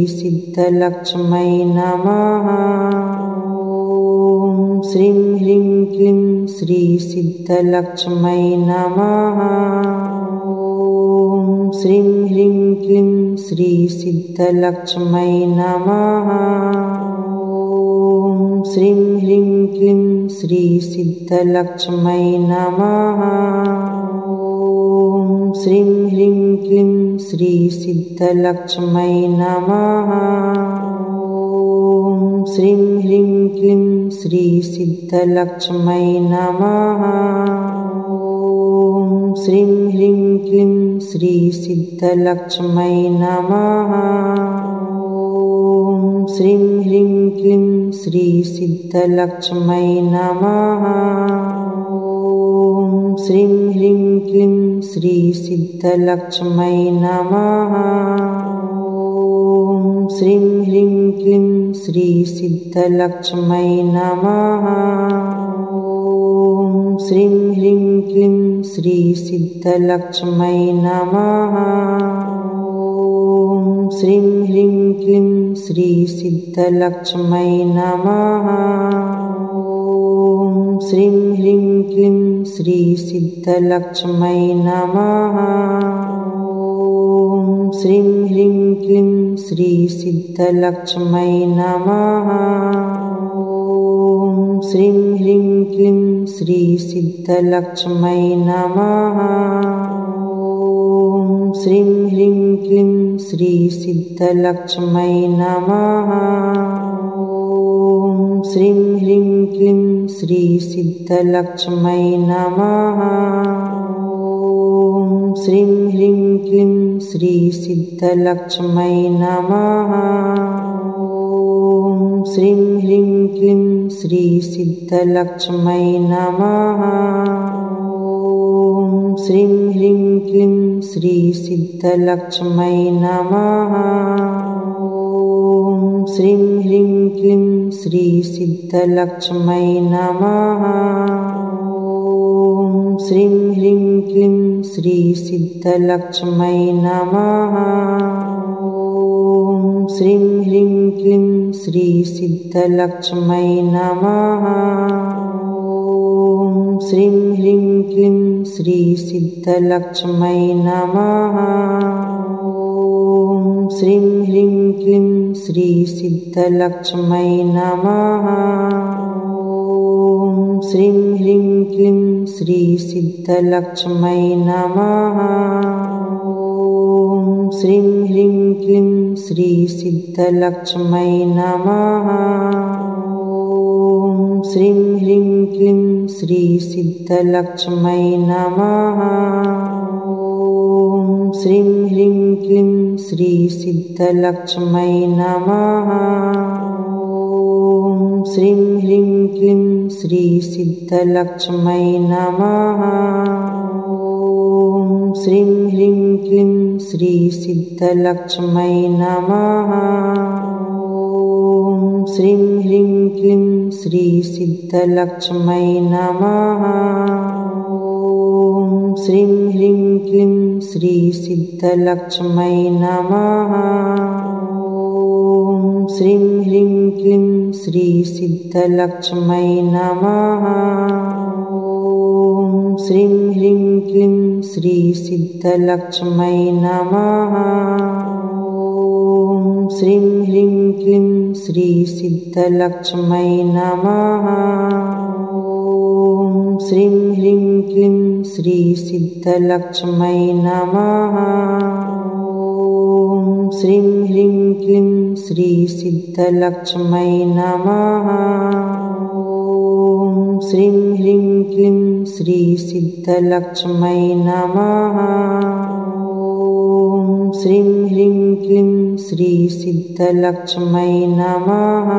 सिद्धलक्ष्मै नमः। ॐ श्रीं ह्रीं क्लीं श्री सिद्धलक्ष्मै नमः। ॐ श्रीं ह्रीं क्लीं श्री सिद्धलक्ष्मै नमः। ॐ श्रीं ह्रीं क्लीं श्री सिद्धलक्ष्मै नमः। ॐ श्रीं ह्रीं क्लीं श्री सिद्धलक्ष्मै नमः। ॐ श्रीं ह्रीं क्लीं श्री सिद्धलक्ष्मै नमः। ॐ श्रीं ह्रीं क्लीं श्री सिद्धलक्ष्मै नमः। ॐ श्रीं ह्रीं क्लीं श्री सिद्धलक्ष्मै नमः। ॐ श्रीं ह्रीं क्लीं श्री सिद्धलक्ष्मै नमः। ॐ श्रीं ह्रीं क्लीं श्री सिद्धलक्ष्मै नमः। ॐ श्रीं ह्रीं क्लीं श्री सिद्धलक्ष्मै नमः। ॐ श्रीं ह्रीं क्लीं श्री सिद्धलक्ष्मै नमः। ॐ श्रीं ह्रीं क्लीं श्री सिद्धलक्ष्मै नमः। ॐ श्रीं ह्रीं क्लीं श्री सिद्धलक्ष्मै नमः। ॐ श्रीं ह्रीं क्लीं श्री सिद्धलक्ष्मै नमः। ॐ श्रीं ह्रीं क्लीं श्री सिद्धलक्ष्मै नमः। ॐ श्रीं ह्रीं क्लीं श्री सिद्धलक्ष्मै नमः। ॐ श्रीं ह्रीं क्लीं श्री सिद्धलक्ष्मै नमः। ॐ श्रीं ह्रीं क्लीं श्री सिद्धलक्ष्मै नमः। ॐ श्रीं ह्रीं क्लीं श्री सिद्धलक्ष्मै नमः। ॐ श्रीं ह्रीं क्लीं श्री सिद्धलक्ष्मै नमः। ॐ श्रीं ह्रीं क्लीं श्री सिद्धलक्ष्मै नमः। ॐ श्रीं ह्रीं क्लीं श्री सिद्धलक्ष्मै नमः। ॐ श्रीं ह्रीं क्लीं श्री सिद्धलक्ष्मै नमः। ॐ श्रीं ह्रीं क्लीं श्री सिद्धलक्ष्मै नमः। ॐ श्रीं ह्रीं क्लीं श्री सिद्धलक्ष्मै नमः। ॐ श्रीं ह्रीं क्लीं श्री सिद्धलक्ष्मै नमः। ॐ श्रीं ह्रीं क्लीं श्री सिद्धलक्ष्मै नमः। ॐ श्रीं ह्रीं क्लीं श्री सिद्धलक्ष्मै नमः। ॐ श्रीं ह्रीं क्लीं श्री सिद्धलक्ष्मै नमः। ॐ श्रीं ह्रीं क्लीं श्री सिद्धलक्ष्मै नमः। ॐ श्रीं ह्रीं क्लीं श्री सिद्धलक्ष्मै नमः। ॐ श्रीं ह्रीं क्लीं श्री सिद्धलक्ष्मै नमः। ॐ श्रीं ह्रीं क्लीं श्री सिद्धलक्ष्मै नमः। ॐ श्रीं ह्रीं क्लीं श्री सिद्धलक्ष्मै नमः। ॐ श्रीं ह्रीं क्लीं श्री सिद्धलक्ष्मै नमः। ॐ श्रीं ह्रीं क्लीं श्री सिद्धलक्ष्मै नमः। ॐ श्रीं ह्रीं ह्रीं क्लीं श्री सिद्धलक्ष्मै नमः। ॐ श्रीं ह्रीं क्लीं श्री सिद्धलक्ष्मै नमः। ॐ श्रीं ह्रीं क्लीं श्री सिद्धलक्ष्मै नमः। ॐ श्रीं ह्रीं क्लीं श्री सिद्धलक्ष्मै नमः।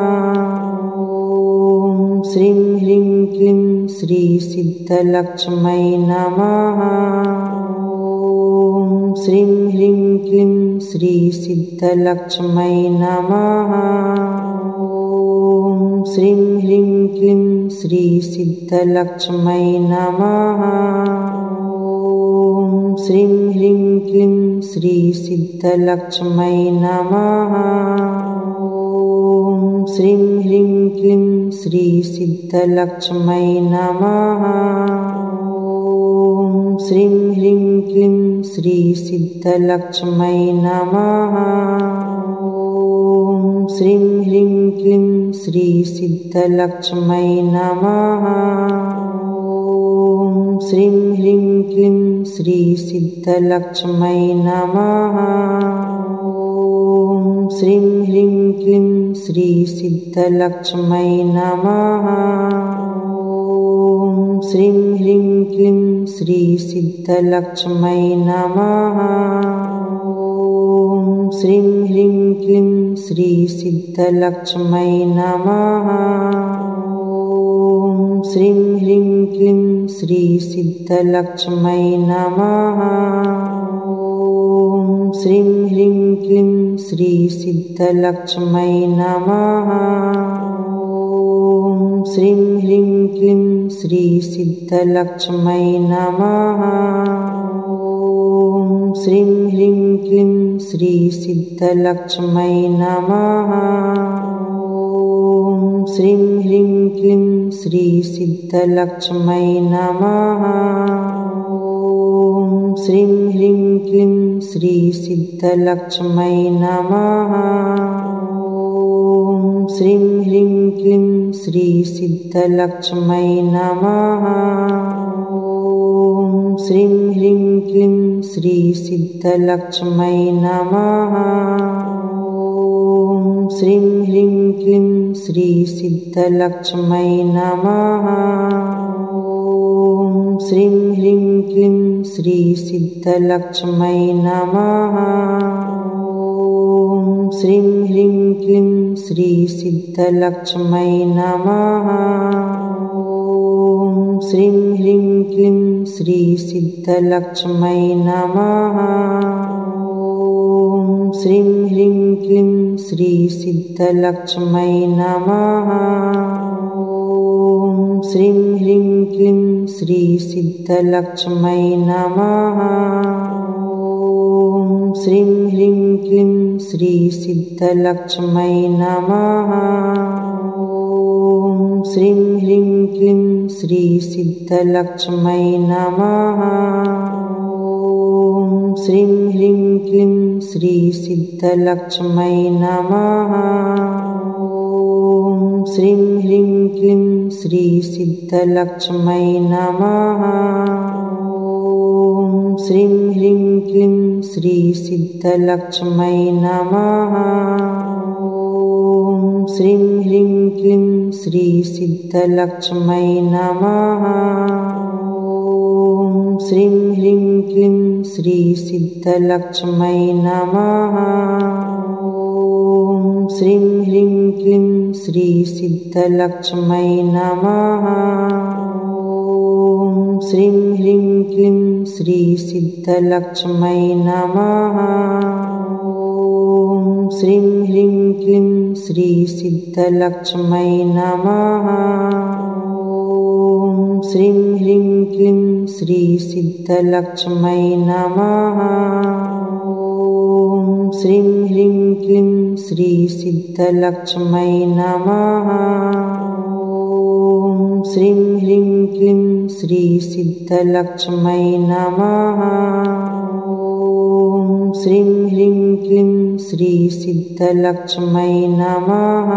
ॐ श्रीं ह्रीं क्लीं श्री सिद्धलक्ष्मै नमः। ॐ श्रीं ह्रीं क्लीं श्री सिद्धलक्ष्मै नमः। ॐ श्रीं ह्रीं क्लीं श्री सिद्धलक्ष्मै नमः। ॐ श्रीं ह्रीं क्लीं श्री सिद्धलक्ष्मै नमः। ॐ श्रीं ह्रीं क्लीं श्री सिद्धलक्ष्मै नमः। ॐ श्रीं ह्रीं क्लीं श्री सिद्धलक्ष्मै नमः। ॐ श्रीं ह्रीं क्लीं श्री सिद्धलक्ष्मै नमः। ॐ श्रीं ह्रीं क्लीं श्री सिद्धलक्ष्मै नमः। ॐ श्रीं ह्रीं क्लीं श्री सिद्धलक्ष्मै नमः। ॐ श्रीं ह्रीं क्लीं श्री सिद्धलक्ष्मै नमः। ॐ श्रीं ह्रीं क्लीं श्री सिद्धलक्ष्मै नमः। ॐ श्रीं ह्रीं क्लीं श्री सिद्धलक्ष्मै नमः। ॐ श्रीं ह्रीं क्लीं श्री सिद्धलक्ष्मै नमः। ॐ श्रीं ह्रीं क्लीं श्री सिद्धलक्ष्मै नमः। ॐ श्रीं ह्रीं क्लीं श्री सिद्धलक्ष्मै नमः। ॐ श्रीं ह्रीं क्लीं श्री सिद्धलक्ष्मै नमः। ॐ श्रीं ह्रीं क्लीं श्री सिद्धलक्ष्मै नमः। ॐ श्रीं ह्रीं क्लीं श्री सिद्धलक्ष्मै नमः। ॐ श्रीं ह्रीं क्लीं श्री सिद्धलक्ष्मै नमः। ॐ श्रीं ह्रीं क्लीं श्री सिद्धलक्ष्मै नमः। ॐ श्रीं ह्रीं क्लीं श्री सिद्धलक्ष्मै नमः। ॐ श्रीं ह्रीं क्लीं श्री सिद्धलक्ष्मै नमः। ॐ श्रीं ह्रीं क्लीं श्री सिद्धलक्ष्मै नमः। ॐ श्रीं ह्रीं क्लीं श्री सिद्धलक्ष्मै नमः। ॐ श्रीं ह्रीं क्लीं श्री सिद्धलक्ष्मै नमः। ॐ श्रीं ह्रीं क्लीं श्री सिद्धलक्ष्मै नमः। ॐ श्रीं ह्रीं क्लीं श्री सिद्धलक्ष्मै नमः। ॐ श्रीं ह्रीं क्लीं श्री सिद्धलक्ष्मै नमः। ॐ श्रीं ह्रीं क्लीं श्री सिद्धलक्ष्मै नमः। ॐ श्रीं ह्रीं क्लीं श्री सिद्धलक्ष्मै नमः। ॐ श्रीं ह्रीं क्लीं श्री सिद्धलक्ष्मै नमः। ॐ श्रीं ह्रीं क्लीं श्री सिद्धलक्ष्मै नमः। ॐ श्रीं ह्रीं क्लीं श्री सिद्धलक्ष्मै नमः। ॐ श्रीं ह्रीं क्लीं श्री सिद्धलक्ष्मै नमः। ॐ श्रीं ह्रीं क्लीं श्री सिद्धलक्ष्मै नमः। ॐ श्रीं ह्रीं क्लीं श्री सिद्धलक्ष्मै नमः। ॐ श्रीं ह्रीं क्लीं श्री सिद्धलक्ष्मै नमः। ॐ श्रीं ह्रीं क्लीं श्री सिद्धलक्ष्मै नमः। ॐ श्रीं ह्रीं क्लीं श्री सिद्धलक्ष्मै नमः।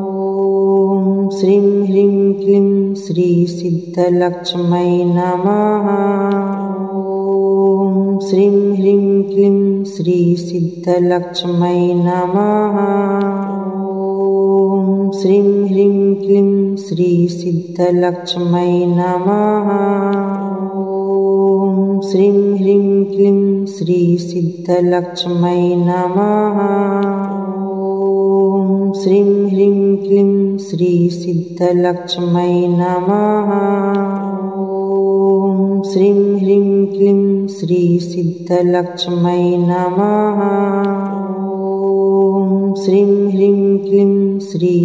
ॐ श्रीं ह्रीं क्लीं श्री सिद्धलक्ष्मै नमः। ॐ श्रीं ह्रीं क्लीं श्री सिद्धलक्ष्मै नमः। ॐ श्रीं ह्रीं क्लीं श्री सिद्धलक्ष्मै नमः। ॐ श्रीं ह्रीं क्लीं श्री सिद्धलक्ष्मै नमः। ॐ श्रीं ह्रीं क्लीं श्री सिद्धलक्ष्मै नमः। ॐ श्रीं ह्रीं क्लीं श्री सिद्धलक्ष्मै नमः। ॐ श्रीं ह्रीं क्लीं श्री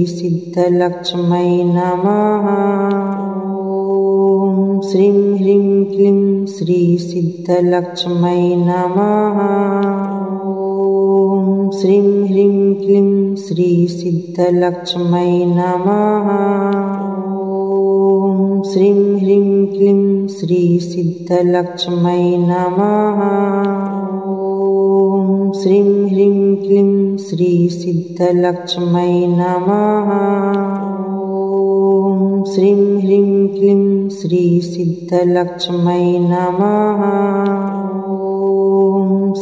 सिद्धलक्ष्मै नमः। ॐ श्रीं ह्रीं क्लीं श्री सिद्धलक्ष्मै नमः। ॐ श्रीं ह्रीं क्लीं श्री सिद्धलक्ष्मै नमः। ॐ श्रीं ह्रीं क्लीं श्री सिद्धलक्ष्मै नमः। ॐ श्रीं ह्रीं क्लीं श्री सिद्धलक्ष्मै नमः। ॐ श्रीं ह्रीं क्लीं श्री सिद्धलक्ष्मै नमः। ॐ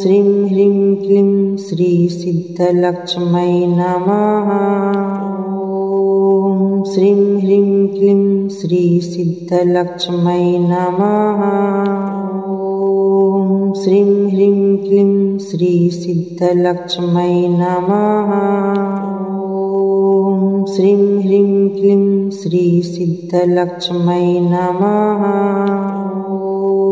श्रीं ह्रीं क्लीं श्री सिद्धलक्ष्मै नमः। ॐ श्रीं ह्रीं क्लीं श्री सिद्धलक्ष्मै नमः। ॐ श्रीं ह्रीं क्लीं श्री सिद्धलक्ष्मै नमः। ॐ श्रीं ह्रीं क्लीं श्री सिद्धलक्ष्मै नमः। ॐ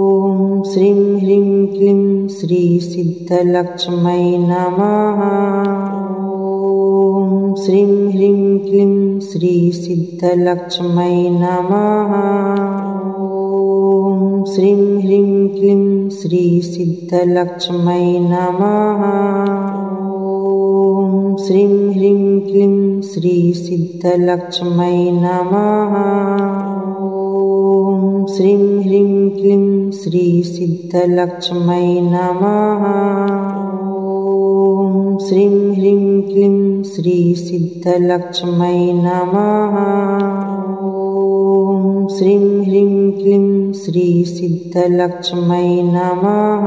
श्रीं ह्रीं क्लीं श्री सिद्धलक्ष्मै नमः। ॐ श्रीं ह्रीं क्लीं श्री सिद्धलक्ष्मै नमः। ॐ श्रीं ह्रीं क्लीं श्री सिद्धलक्ष्मै नमः। ॐ श्रीं ह्रीं क्लीं श्री सिद्धलक्ष्मै नमः। ॐ श्रीं ह्रीं क्लीं श्री सिद्धलक्ष्मै नमः। ॐ श्रीं ह्रीं क्लीं श्री सिद्धलक्ष्मै नमः। ॐ श्रीं ह्रीं क्लीं श्री सिद्धलक्ष्मै नमः।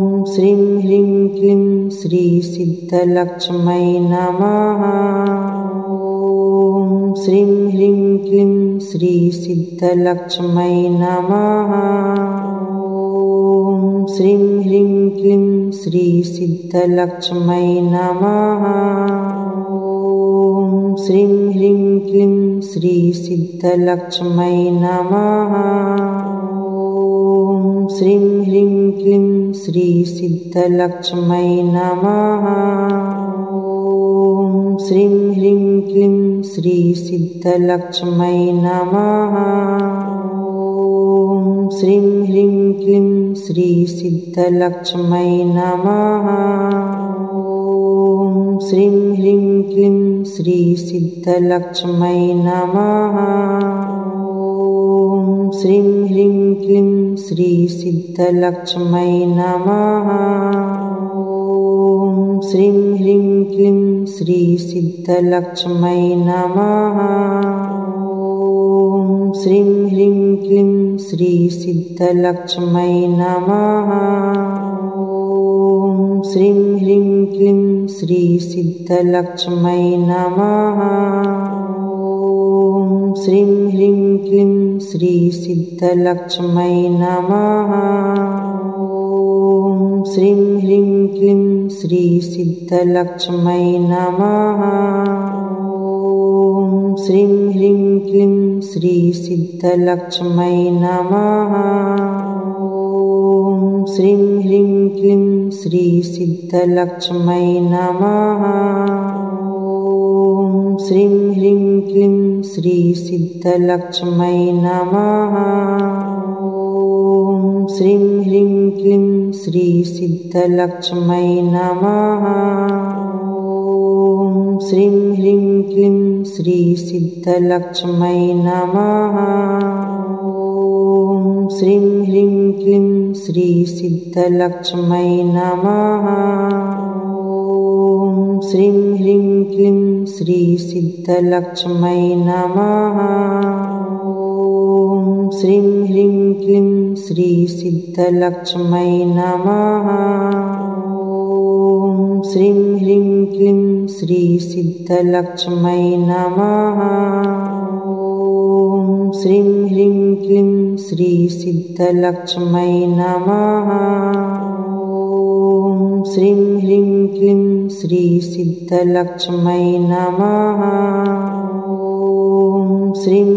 ॐ श्रीं ह्रीं क्लीं श्री सिद्धलक्ष्मै नमः। ॐ श्रीं ह्रीं क्लीं श्री सिद्धलक्ष्मै नमः। ॐ श्रीं ह्रीं क्लीं श्री सिद्धलक्ष्मै नमः। ॐ श्रीं ह्रीं क्लीं श्री सिद्धलक्ष्मै नमः। ॐ श्रीं ह्रीं क्लीं श्री सिद्धलक्ष्मै नमः। ॐ श्रीं ह्रीं क्लीं श्री सिद्धलक्ष्मै नमः। ॐ श्रीं ह्रीं क्लीं श्री सिद्धलक्ष्मै नमः। ॐ श्रीं ह्रीं क्लीं श्री सिद्धलक्ष्मै नमः। ॐ श्रीं ह्रीं क्लीं श्री सिद्धलक्ष्मै नमः। ॐ श्रीं ह्रीं क्लीं श्री सिद्धलक्ष्मै नमः। ॐ श्रीं ह्रीं क्लीं श्री सिद्धलक्ष्मै नमः। ॐ श्रीं ह्रीं क्लीं श्री सिद्धलक्ष्मै नमः। ॐ श्रीं ह्रीं क्लीं श्री सिद्धलक्ष्मै नमः। ॐ श्रीं ह्रीं क्लीं श्री सिद्धलक्ष्मै नमः। ॐ श्रीं ह्रीं क्लीं श्री सिद्धलक्ष्मै नमः। ॐ श्रीं ह्रीं क्लीं श्री सिद्धलक्ष्मै नमः। ॐ श्रीं ह्रीं क्लीं श्री सिद्धलक्ष्मै नमः। ॐ श्रीं ह्रीं क्लीं श्री सिद्धलक्ष्मै नमः। ॐ श्रीं ह्रीं क्लीं श्री सिद्धलक्ष्मै नमः। ॐ श्रीं ह्रीं क्लीं श्री सिद्धलक्ष्मै नमः। ॐ श्रीं ह्रीं क्लीं श्री सिद्धलक्ष्मै नमः। ॐ श्रीं ह्रीं क्लीं श्री सिद्धलक्ष्मै नमः। ॐ श्रीं ह्रीं क्लीं श्री सिद्धलक्ष्मै नमः। ॐ श्रीं ह्रीं क्लीं श्री सिद्धलक्ष्मै नमः। ॐ श्रीं ह्रीं क्लीं श्री सिद्धलक्ष्मै नमः। ॐ श्रीं ह्रीं क्लीं श्री सिद्धलक्ष्मै नमः। ॐ श्रीं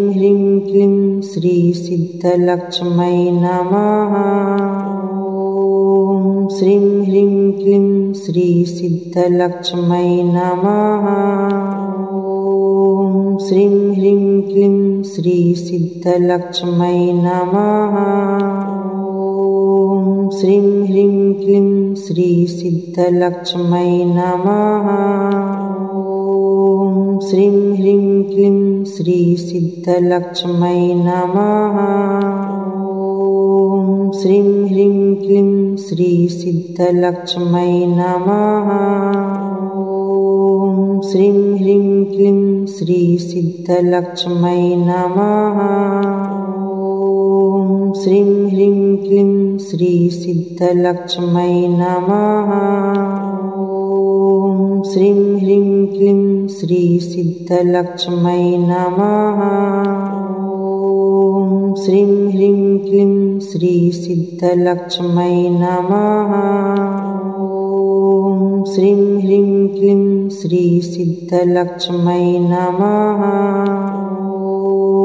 ह्रीं क्लीं श्री सिद्धलक्ष्मै नमः। ॐ श्रीं ह्रीं क्लीं श्री सिद्धलक्ष्मै नमः। ॐ श्रीं ह्रीं क्लीं श्री सिद्धलक्ष्मै नमः। ॐ श्रीं ह्रीं क्लीं श्री सिद्धलक्ष्मै नमः। ॐ श्रीं ह्रीं क्लीं श्री सिद्धलक्ष्मै नमः। ॐ श्रीं ह्रीं क्लीं श्री सिद्धलक्ष्मै नमः। ॐ श्रीं ह्रीं क्लीं श्री सिद्धलक्ष्मै नमः। ॐ श्रीं ह्रीं क्लीं श्री सिद्धलक्ष्मै नमः। ॐ श्रीं ह्रीं क्लीं श्री सिद्धलक्ष्मै नमः। ॐ श्रीं ह्रीं क्लीं श्री सिद्धलक्ष्मै नमः।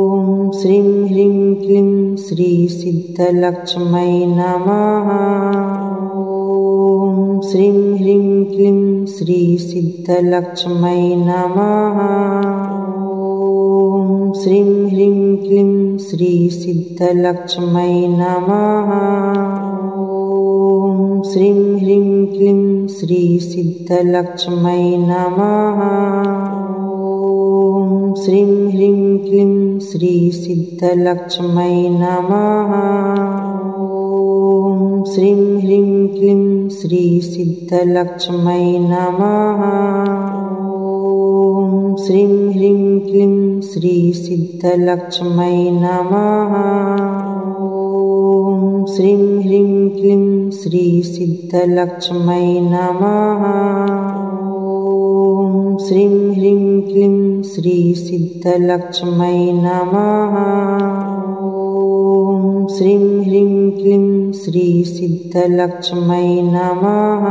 ॐ श्रीं ह्रीं क्लीं श्री सिद्धलक्ष्मै नमः। ॐ श्रीं ह्रीं क्लीं श्री सिद्धलक्ष्मै नमः। ॐ श्रीं ह्रीं क्लीं श्री सिद्धलक्ष्मै नमः। ॐ श्रीं ह्रीं क्लीं श्री सिद्धलक्ष्मै नमः। ॐ श्रीं ह्रीं क्लीं श्री सिद्धलक्ष्मै नमः। ॐ श्रीं ह्रीं क्लीं श्री सिद्धलक्ष्मै नमः। ॐ श्रीं ह्रीं क्लीं श्री सिद्धलक्ष्मै नमः। ॐ श्रीं ह्रीं क्लीं श्री सिद्धलक्ष्मै नमः। ॐ श्रीं ह्रीं क्लीं श्री सिद्धलक्ष्मै नमः। ॐ श्रीं ह्रीं क्लीं श्री सिद्धलक्ष्मै नमः।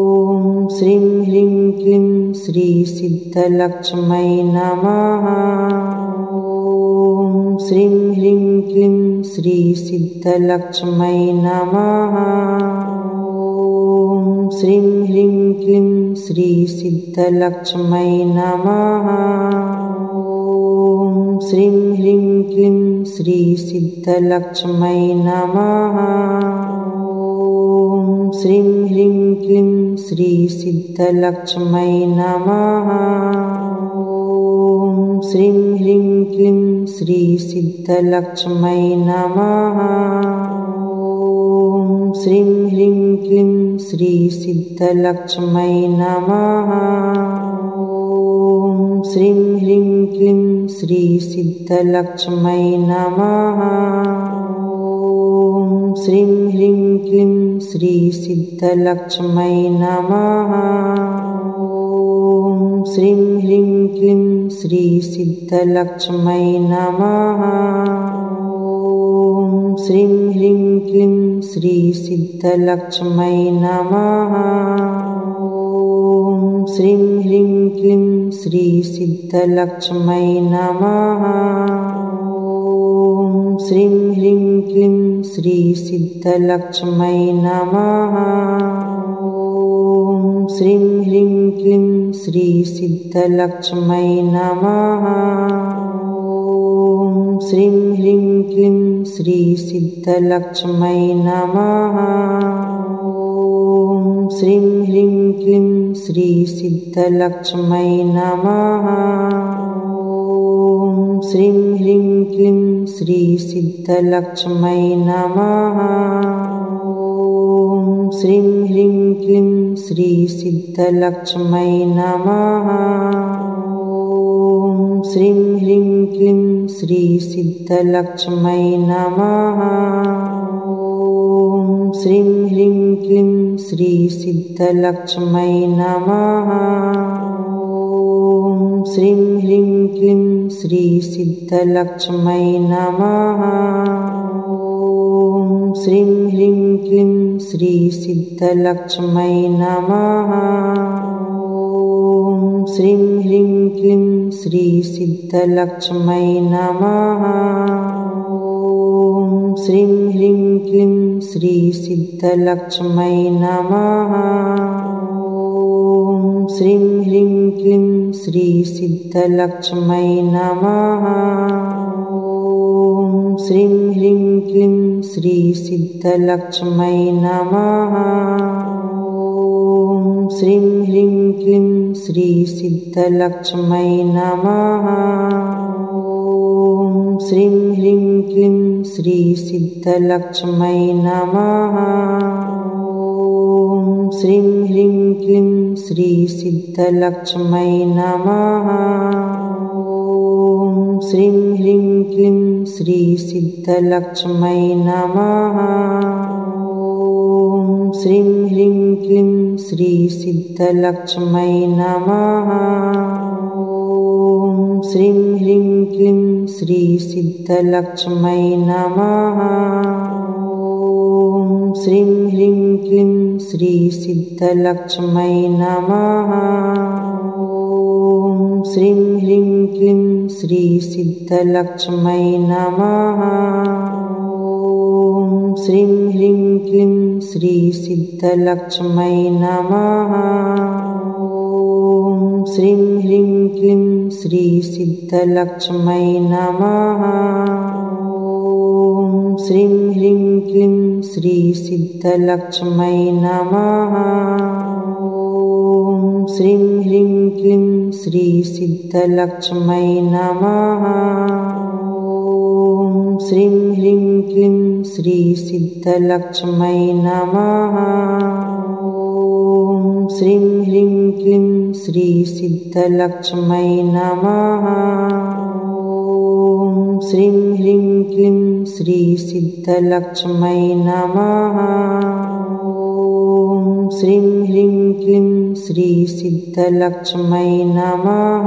ॐ श्रीं ह्रीं क्लीं श्री सिद्धलक्ष्मै नमः। ॐ श्रीं ह्रीं क्लीं श्री सिद्धलक्ष्मै नमः। ॐ श्रीं ह्रीं क्लीं श्री सिद्धलक्ष्मै नमः। ॐ श्रीं ह्रीं क्लीं श्री सिद्धलक्ष्मै नमः। ॐ श्रीं ह्रीं क्लीं श्री सिद्धलक्ष्मै नमः। ॐ श्रीं ह्रीं क्लीं श्री सिद्धलक्ष्मै नमः। ॐ श्रीं ह्रीं क्लीं श्री सिद्धलक्ष्मै नमः। ॐ श्रीं ह्रीं क्लीं श्री सिद्धलक्ष्मै नमः। ॐ श्रीं ह्रीं क्लीं श्री सिद्धलक्ष्मै नमः। ॐ श्रीं ह्रीं क्लीं श्री सिद्धलक्ष्मै नमः। ॐ श्रीं ह्रीं क्लीं श्री सिद्धलक्ष्मै नमः। ॐ श्रीं ह्रीं क्लीं श्री सिद्धलक्ष्मै नमः। ॐ श्रीं ह्रीं क्लीं श्री सिद्धलक्ष्मै नमः। ॐ श्रीं ह्रीं क्लीं श्री सिद्धलक्ष्मै नमः। ॐ श्रीं ह्रीं क्लीं श्री सिद्धलक्ष्मै नमः। ॐ श्रीं ह्रीं क्लीं श्री सिद्धलक्ष्मै नमः। ॐ श्रीं ह्रीं क्लीं श्री सिद्धलक्ष्मै नमः। ॐ श्रीं ह्रीं क्लीं श्री सिद्धलक्ष्मै नमः। ॐ श्रीं ह्रीं क्लीं श्री सिद्धलक्ष्मै नमः। ॐ श्रीं ह्रीं क्लीं श्री सिद्धलक्ष्मै नमः। ॐ श्रीं ह्रीं क्लीं श्री सिद्धलक्ष्मै नमः। ॐ श्रीं ह्रीं क्लीं श्री सिद्धलक्ष्मै नमः। ॐ श्रीं ह्रीं क्लीं श्री सिद्धलक्ष्मै नमः। ॐ श्रीं ह्रीं क्लीं श्री सिद्धलक्ष्मै नमः। ॐ श्रीं ह्रीं क्लीं श्री सिद्धलक्ष्मै नमः। ॐ श्रीं ह्रीं क्लीं श्री सिद्धलक्ष्मै नमः। ॐ श्रीं ह्रीं क्लीं श्री सिद्धलक्ष्मै नमः। ॐ श्रीं ह्रीं क्लीं श्री सिद्धलक्ष्मै नमः। ॐ श्रीं ह्रीं क्लीं श्री सिद्धलक्ष्मै नमः। ॐ श्रीं ह्रीं क्लीं श्री सिद्धलक्ष्मै नमः। ॐ श्रीं ह्रीं क्लीं श्री सिद्धलक्ष्मै नमः। ॐ श्रीं ह्रीं क्लीं श्री सिद्धलक्ष्मै नमः। ॐ श्रीं ह्रीं क्लीं श्री सिद्धलक्ष्मै नमः। ॐ श्रीं ह्रीं क्लीं श्री सिद्धलक्ष्मै नमः। ॐ श्रीं ह्रीं क्लीं श्री सिद्धलक्ष्मै नमः। ॐ श्रीं ह्रीं क्लीं श्री सिद्धलक्ष्मै नमः। ॐ श्रीं ह्रीं क्लीं श्री सिद्धलक्ष्मै नमः। ॐ श्रीं ह्रीं क्लीं श्री सिद्धलक्ष्मै नमः। ॐ श्रीं ह्रीं क्लीं श्री सिद्धलक्ष्मै नमः। ॐ श्रीं ह्रीं क्लीं श्री सिद्धलक्ष्मै नमः। ॐ श्रीं ह्रीं क्लीं श्री सिद्धलक्ष्मै नमः। ॐ श्रीं ह्रीं क्लीं श्री सिद्धलक्ष्मै नमः।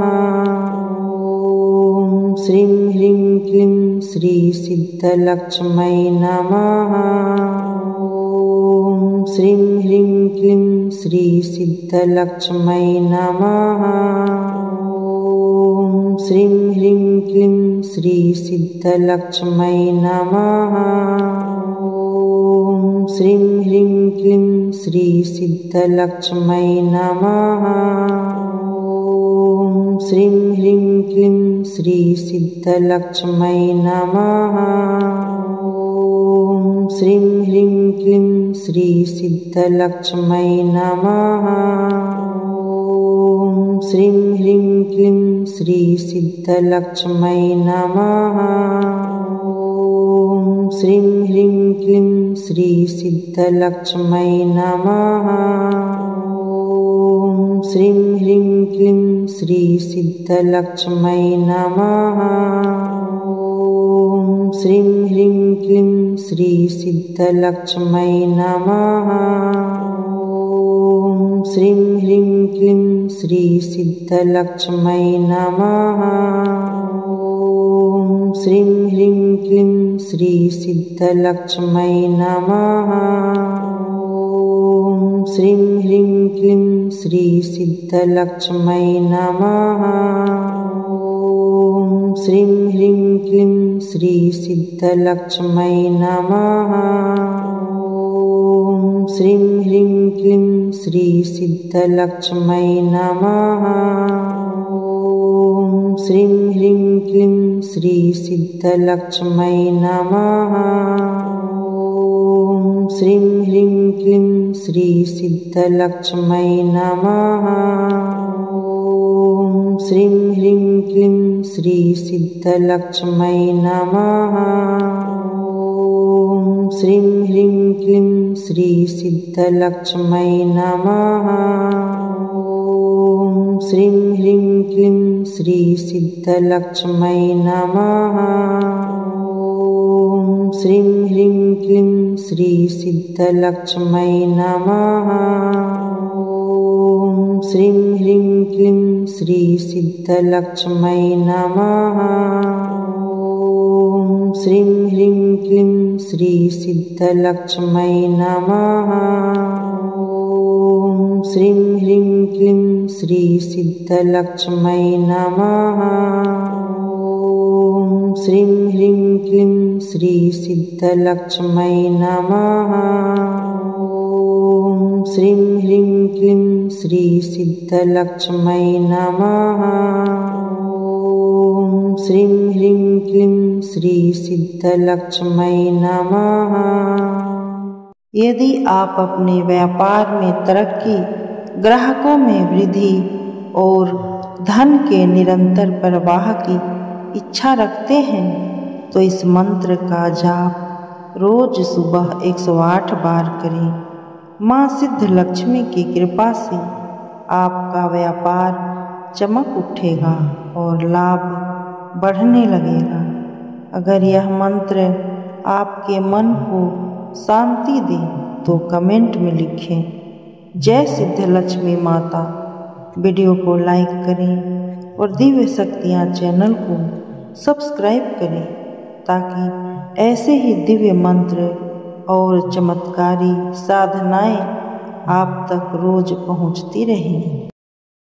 ॐ श्रीं ह्रीं क्लीं श्री सिद्धलक्ष्मै नमः। ॐ श्रीं ह्रीं क्लीं श्री सिद्धलक्ष्मै नमः। ॐ श्रीं ह्रीं क्लीं श्री सिद्धलक्ष्मै नमः। ॐ श्रीं ह्रीं क्लीं श्री सिद्धलक्ष्मै नमः। ॐ श्रीं ह्रीं क्लीं श्री सिद्धलक्ष्मै नमः। ॐ श्रीं ह्रीं क्लीं श्री सिद्धलक्ष्मै नमः। ॐ श्रीं ह्रीं क्लीं श्री सिद्धलक्ष्मै नमः। ॐ श्रीं ह्रीं क्लीं श्री सिद्धलक्ष्मै नमः। ॐ श्रीं ह्रीं क्लीं श्री सिद्धलक्ष्मै नमः। ॐ श्रीं ह्रीं क्लीं श्री सिद्धलक्ष्मै नमः। ॐ श्रीं ह्रीं क्लीं श्री सिद्धलक्ष्मै नमः। ॐ श्रीं ह्रीं क्लीं श्री सिद्धलक्ष्मै नमः। ॐ श्रीं ह्रीं क्लीं श्री सिद्धलक्ष्मै नमः। ॐ श्रीं ह्रीं क्लीं श्री सिद्धलक्ष्मै नमः। ॐ श्रीं ह्रीं क्लीं श्री सिद्धलक्ष्मै नमः। ॐ श्रीं ह्रीं क्लीं श्री सिद्धलक्ष्मै नमः। ॐ श्रीं ह्रीं क्लीं श्री सिद्धलक्ष्मै नमः। ॐ श्रीं ह्रीं क्लीं श्री सिद्धलक्ष्मै नमः। ॐ श्रीं ह्रीं क्लीं श्री सिद्धलक्ष्मै नमः। ॐ श्रीं ह्रीं क्लीं श्री सिद्धलक्ष्मै नमः। ॐ श्रीं ह्रीं क्लीं श्री सिद्धलक्ष्मै नमः। ॐ श्रीं ह्रीं क्लीं श्री सिद्धलक्ष्मै नमः। ॐ श्रीं ह्रीं क्लीं श्री सिद्धलक्ष्मै नमः। ॐ श्रीं ह्रीं क्लीं श्री सिद्धलक्ष्मै नमः। ॐ श्रीं ह्रीं क्लीं श्री सिद्धलक्ष्मै नमः। ॐ श्रीं ह्रीं क्लीं श्री सिद्धलक्ष्मै नमः। ॐ श्रीं ह्रीं क्लीं श्री सिद्धलक्ष्मै नमः। ॐ श्रीं ह्रीं क्लीं श्री सिद्धलक्ष्मै नमः। यदि आप अपने व्यापार में तरक्की, ग्राहकों में वृद्धि और धन के निरंतर प्रवाह की इच्छा रखते हैं तो इस मंत्र का जाप रोज सुबह 108 बार करें। माँ सिद्धलक्ष्मी की कृपा से आपका व्यापार चमक उठेगा और लाभ बढ़ने लगेगा। अगर यह मंत्र आपके मन को शांति दे तो कमेंट में लिखें जय सिद्धलक्ष्मी माता। वीडियो को लाइक करें और दिव्य शक्तियाँ चैनल को सब्सक्राइब करें ताकि ऐसे ही दिव्य मंत्र और चमत्कारी साधनाएं आप तक रोज पहुंचती रहें।